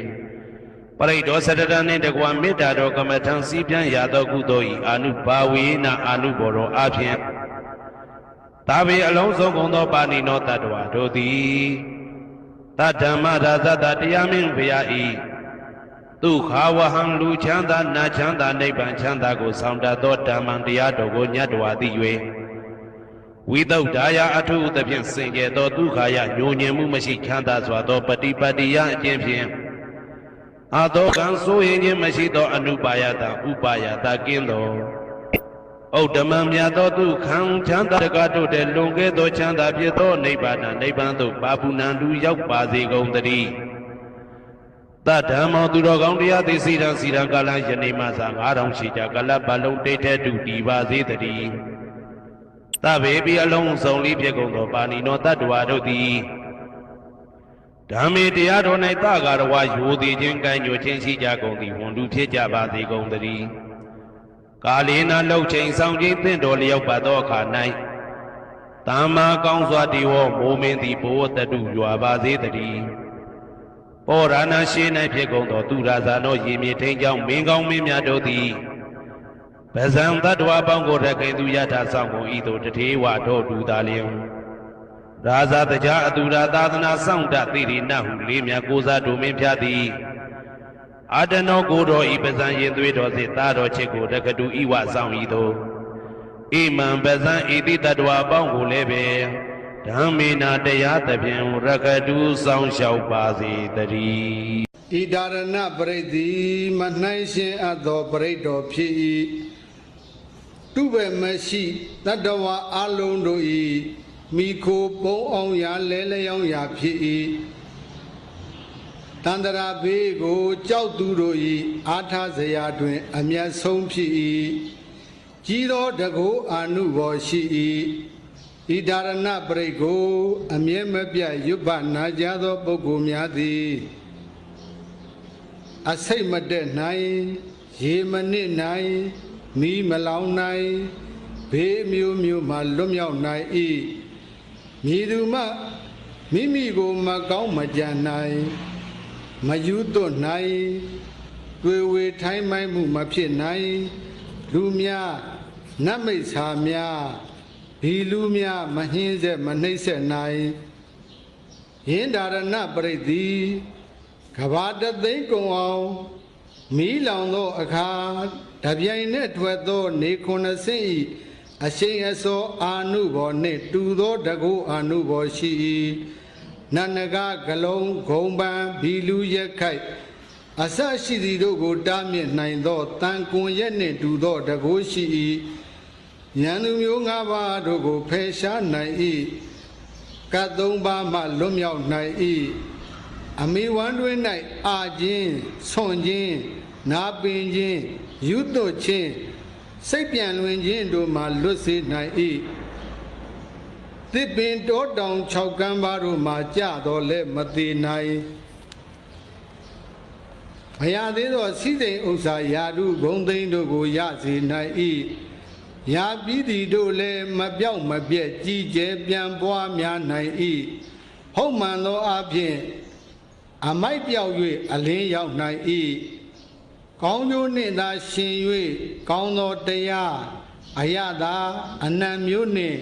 ပရိဒောစတတနှင့်တကွာမေတ္တာတော်ကမ္မထံစည်းပြန်ရသောကုသိုလ်ဤအာနုဘာဝေနအာနုဘောရောအဖြင့်သာဝေအလုံးစုံကုန်သောပါဏိနောတတ္တဝါတို့သည်တဓမ္မရာဇတတရားမင်းဘုရားဤဒုက္ခဝဟံလူချမ်းသာနာချမ်းသာနိဗ္ဗာန်ချမ်းသာကိုဆောင်တတ်သောဓမ္မံတရားတော်ကိုညတ်တော်သိ၍ဝိသုဒ္ဓါယအထုသဖြင့်စင်ကြယ်သောဒုက္ခယညိုညင်မှုမရှိချမ်းသာစွာသောပฏิပတ္တိယအကျင့်ဖြင့်အာသောကံဆိုရင်ခြင်းမရှိသောအနုပါယတဥပါယတကင်းသော ဩဓမ္မမြတ်သောသူခံချမ်းသာတကားတို့တဲ့လွန်ကဲသောချမ်းသာဖြစ်သောနိဗ္ဗာန်နိဗ္ဗာန်သို့ပါပုဏ္ဏတူရောက်ပါစေကုန်သတည်းတဓမ္မောသူတော်ကောင်းတရားသိစီရန်စီရန်ကာလယနေ့မှစ9000ရှိကြကလပ်ပလုံးတိတ်တဲ့တူတည်ပါစေတည်းသဗ္ဗေပိအလုံးစုံလေးဖြစ်ကုန်သောပါဏိနောတတ္တဝါတို့သည်ဓမ္မေတရားတော်၌တကာရဝရိုသေခြင်းကံညွှန်ခြင်းရှိကြကုန်သည်ဝန်တူဖြစ်ကြပါစေကုန်သတည်းကာလေနာလှုပ်ချိန်ဆောင်ခြင်းသင့်တော်လျောက်ပါသောအခါ၌သမ္မာကောင်းစွာတည်ဝမိုးမင်းသည်ဘိုးတတုရွာပါစေတည်းပောရဏရှိ၌ဖြစ်ကုန်သောသူရာဇာနောရေမြေထိန်ကြောင့်မင်းကောင်းမင်းများတို့သည်ဗဇံတတ္တဝါပေါင်းကိုရခိုင်သူယထာဆောင်ကုန်ဤသို့တထေဝတို့တူသာလျင်ရာဇာတကြားအတူရာသာသနာဆောင်တသိရိနဟုလေးမြတ်ကိုစားတို့မင်းဖျားသည်အာတနောကိုတော်ဤပဇံရင်သွေးတော်စေသားတော်ချစ်ကိုတက္ကတူဤဝဆောင်ဤသို့ဣမံပဇံဤတိတတ္တဝါပေါင်းကိုလည်းပဲဓမ္မေနာတရားသဖြင့်ရက္ခတူဆောင်လျှောက်ပါစေတည်းဣဒါရဏပရိသေမနှိုင်းရှင်အပ်သောပရိတော်ဖြစ်၏တုဘမရှိတတ္တဝါအလုံးတို့၏မိခိုပုံအောင်ရာလဲလျောင်းရာဖြစ်၏တန္တရာဘေးကိုကြောက်သူတို့၏အာထာဇရာတွင်အမျက်ဆုံးဖြစ်၏ကြီးသောတကုအာနုဘောရှိ၏ဣဒါရဏပရိကိုအမြဲမပြတ်ရွတ်ပနာကြသောပုဂ္ဂိုလ်များသည်အစိတ်မတက်နိုင်ရေမနစ်နိုင်မီးမလောင်နိုင်ဘေးမျိုးမျိုးမှလွတ်မြောက်နိုင်၏မည်သူမှမိမိကိုမကောင်းမကြံနိုင်မယူသွတ်နိုင်တွေ့ဝေထိုင်းမိုင်းမှုမဖြစ်နိုင်လူများနတ်မိတ်ဆာများဒီလူများမဟင်းဆက်မနှိမ့်ဆက်နိုင်ယင်းဒါရဏပရိသေကဘာတသိန်းကုံအောင်မီးလောင်သောအခါတပြိုင်နက်ထွက်သောနေ90၏အရှိန်အစောအာနုဘောနှင့်တူသောတကုအာနုဘောရှိ၏နန္နကဂလုံးဂုံပံဘီလူရက်ခိုက်အစရှိသည်တို့ကိုတားမြစ်နိုင်သောတန်ကွန်ရက်နှင့်တူသောတကုရှိ၏ဉာဏ်သူမျိုး၅ပါးတို့ကိုဖယ်ရှားနိုင်၏ကတ်၃ပါးမှလွတ်မြောက်နိုင်၏အမိဝမ်းတွင်၌အာခြင်းဆွန်ခြင်းနာပင်ခြင်းယူသွတ်ခြင်းစိတ်ပြန်လွင်ခြင်းတို့မှလွတ်စေနိုင်၏သစ်ပင်တောတောင်6ကမ်းပါးတို့မှကြတော်လဲမသေးနိုင်မရသေးသောစီစိန်ဥစ္စာယာတုဂုံသိန်းတို့ကိုရစေနိုင်၏ရာပြီးသည်တို့လည်းမပြောက်မပြက်ကြီးကျယ်ပြန်ပွားများနိုင်၏ဟုတ်မှန်သောအဖြစ်အမိုက်ပြောက်၍အလင်းရောက်နိုင်၏ကောင်းကျိုးနှင့်သာရှင်၍ကောင်းသောတရားအယတာအနံမျိုးနှင့်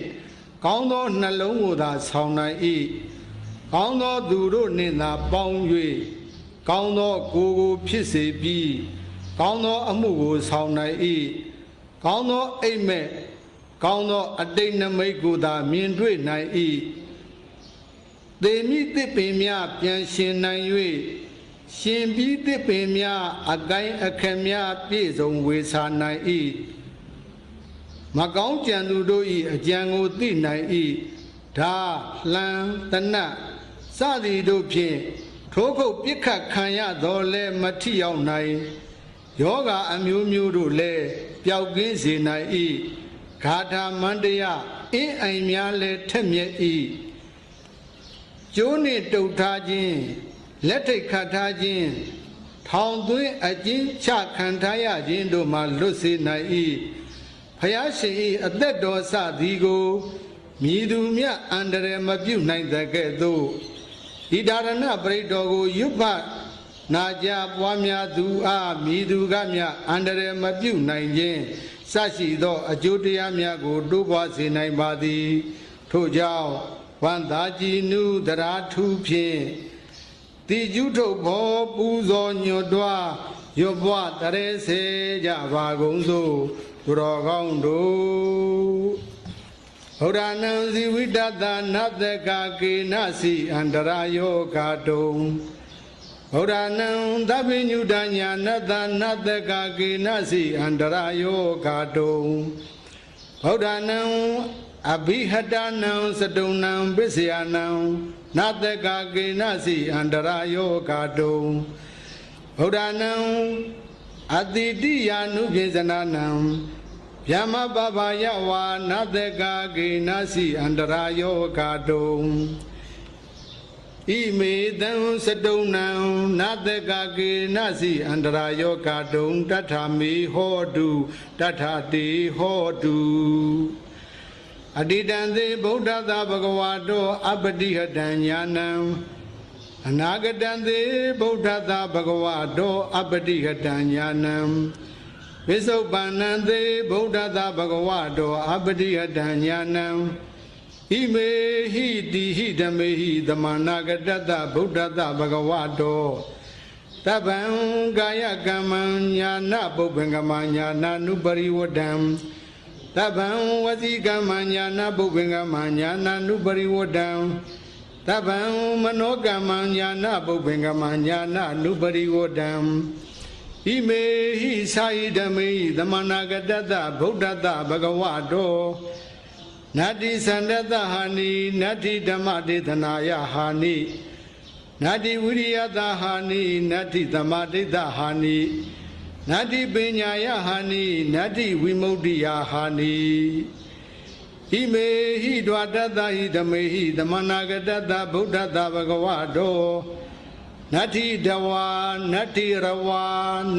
ကောင်းသောနှလုံးကိုသာဆောင်နိုင်၏ကောင်းသောသူတို့နှင့်သာပေါင်း၍ကောင်းသောကိုယ်ကိုဖြစ်စေပြီးကောင်းသောအမှုကိုဆောင်နိုင်၏ကောင်းသောအိမ်မက်ကောင်းသောအတိတ်နမိတ်ကိုသာမြင်တွေ့နိုင်၏သေမိသစ်ပင်များပြန်ရှင်နိုင်၍ရှင်ပြီးသစ်ပင်များအကိုင်းအခက်များပြည့်စုံဝေစာနိုင်၏မကောင်းကြံသူတို့၏အကြံကိုသိနိုင်၏ဓာလှံတနတ်စသည်တို့ဖြင့်ထိုးခုတ်ပြစ်ခတ်ခံရတော်လဲမထိရောက်နိုင်ယောဂအမျိုးမျိုးတို့လည်းပျောက်ကင်းစေနိုင်၏ဂါထာမန္တရအင်းအိမ်များလည်းထက်မြက်၏ကျိုးနှင့်တုတ်ထားခြင်းလက်ထိတ်ခတ်ထားခြင်းထောင်သွင်းအကျဉ်းချခံထားရခြင်းတို့မှလွတ်စေနိုင်၏ဖယားရှင်၏အသက်တော်စသည်ကိုမြည်သူမြအန္တရာယ်မပြုနိုင်တဲ့ကဲ့သို့ဒီဒါရဏပရိတော်ကိုရွတ်ဖတ်နာကြပွားများသူအားမြည်သူကမြအန္တရာယ်မပြုနိုင်ခြင်းစရှိသောအကျိုးတရားများကိုတိုးပွားစေနိုင်ပါသည်ထို့ကြောင့်ဝန္တာကြည်နုတရာထုဖြင့်တိကျုထုတ်ဘောပူဇော်ညွတ်တွားရွတ်ပွားတရေစေကြပါကုန်သို့သူတော်ကောင်းတို့ဘုရားနံဇိဝိတတနတ္တကကေနစီအန္တရာယောဂတုံဗုဒ္ဓနံသဗ္ဗညုတညာနတ္တနတ္တကကေနစီအန္တရာယောဂတုံ ဗုဒ္ဓနံအဘိဟတနံစတုံနံပစ္စယနံနတကကေနစီအန္တရာယောဂတုံဗုဒ္ဓနံအတိတိယာနုပြေဇနာနံဗျမပပယဝါနတကကေနစီအန္တရာယောဂတုံဣမေတံစတုံနံနတကကေနစီအန္တရာယောဂတုံတထမေဟောတုတထတေဟောတုအတိတံသေဗုဒ္ဓသာဘဂဝါတောအပတိဟတံညာနံအနာဂတံသေဗုဒ္ဓသာဘဂဝါတောအပတိဟတံညာနံဝိသုပ္ပန္နံသေဗုဒ္ဓသာဘဂဝါတောအပတိဟတံညာနံဣမေဟိတိဟိဓမေဟိသမနာဂတတဗုဒ္ဓသာဘဂဝါတောတပံကာယကမ္မံညာနာပုပ္ပံကမညာနာနုပရိဝတံတပံဝစီကမ္မညာနာပုပ္ပံကမညာနာနုပရိဝတံတပံမနောကမ္မညာနာပုပ္ပံကမညာနာနုပရိဝတံဣမေဟိသာယိဓမေဟိသမနာဂတတဗုဒ္ဓတဘဂဝါတောနတ္တိသန္တတဟာနိနတ္တိဓမ္မဒေသနာယဟာနိနတ္တိဝိရိယတဟာနိနတ္တိသမဒိဋ္ဌဟာနိနတ္တိပညာယဟာနိနတ္တိဝိမု ക്തി ယဟာနိဣမေဟိဒွါတတဟိဓမေဟိသမနာဂတတဗုဒ္ဓတဘဂဝါတောနတ္တိတဝါနတ္တိရဝါ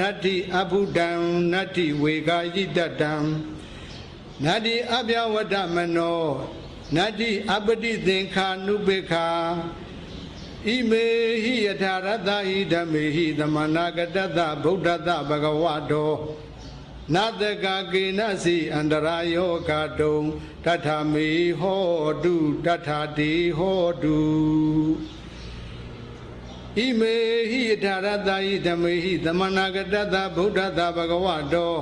နတ္တိအဘုဒံနတ္တိဝေကာယိတတံနတ္တိအပြဝတ္တမနောနတ္တိအပတိသင်္ခာနုပေခာဣမေဟိယထာရတဟိဓမေဟိသမနာဂတတဗုဒ္ဓတဘဂဝါတောနတကကေနစီအန္တရာယောဂတုံတထမေဟောတုတထတိဟောတုဣမေဟိယထာရတဟိဓမေဟိသမနာဂတတဗုဒ္ဓတဘဂဝါတော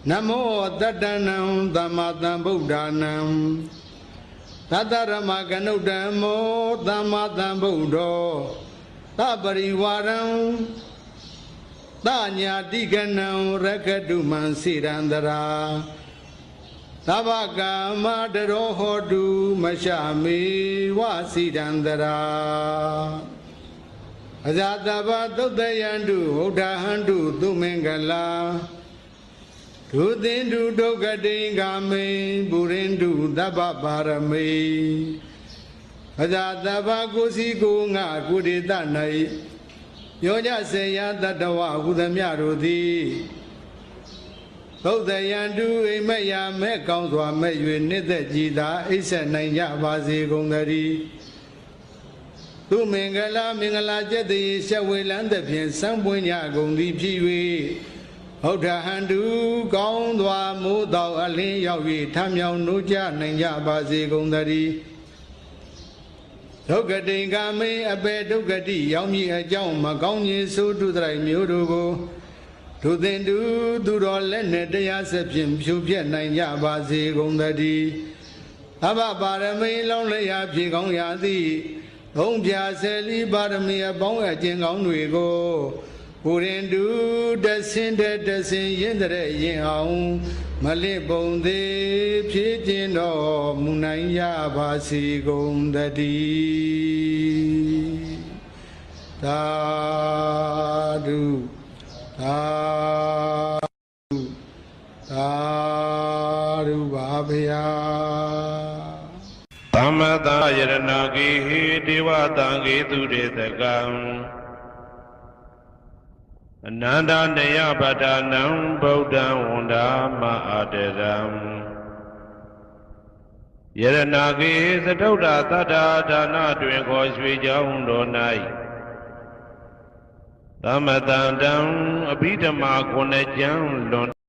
နမောတတ္တနံသမ္မာသမ္ဗုဒ္ဓနံသတ္တရမကနုဋ္ဌမောသမ္မာသမ္ဗုဒ္ဓောသပရိဝါရံသညာတိကနံရခတုမံစိရန္တရာသဗ္ဗကာမတရောဟောတုမရှမေဝစိရန္တရာအဇာတဗ္ဗသုတ်တယံတုဝုဒ္ဓဟံတုသူမင်္ဂလာဒုသင်္တုဒုက္ခတိင်္ဂာမေပုရိန္တုသဗ္ဗပါရမေအဇာတဗ္ဗကိုစီကိုငါကုရိတ၌ယောညစေယတတဝဟုသမျှတို့သည်သုတ်တယံတုအိမယမဲ့ကောင်းစွာမဲ့၍နှစ်သက်ကြည်သာအိပ်ဆက်နိုင်ကြပါစေကုန်သတည်းသူမင်္ဂလာမင်္ဂလာကျက်သည်ရှဝေလန်းသဖြင့်စံပွင့်ကြကုန်သည်ဖြစ်၍ဗုဒ္ဓဟံတုကောင်းစွာမိုးတော်အလင်းရောက်၍ထမြောင်နိုးကြနိုင်ကြပါစေကုန်သတည်းဒုက္ခတိင်္ဂမေအပေဒုက္ခတိရောက်မည်အကြောင်းမကောင်းခြင်းဆိုတုတရိုင်မျိုးတို့ကိုဒုသင်တုသူတော်လက်နဲ့တရားဆက်ဖြင့်ဖြူပြက်နိုင်ကြပါစေကုန်သတည်းအဘပါရမီလောင်းလျာဖြည့်ကောင်းရသည်ဘုံပြဆယ်လီပါရမီအပေါင်းအကျင့်ကောင်းတွေကိုပုရိန္တုတဆင်းတဆင်းရင်တဲ့ရင်အောင်မလစ်ပုံသေးဖြည့်ခြင်းတော်မူနိုင်ရပါစေကုန်သတည်းသာဓုသာဓုသာဓုပါဗျာသမ္မတယရဏဂေဟိဒေဝတံဂေသူရေတကံအနန္တနေယပတ္တနံဗုဒ္ဓံဝန္ဒာမအာတရံယရဏဂေသတုဒ္ဓသတ္တာဒါနတွင်ခေါ်ရွှေကြောင်းတော်၌သမတန္တံအဘိဓမ္မာခုနှစ်ကျမ်းလွန်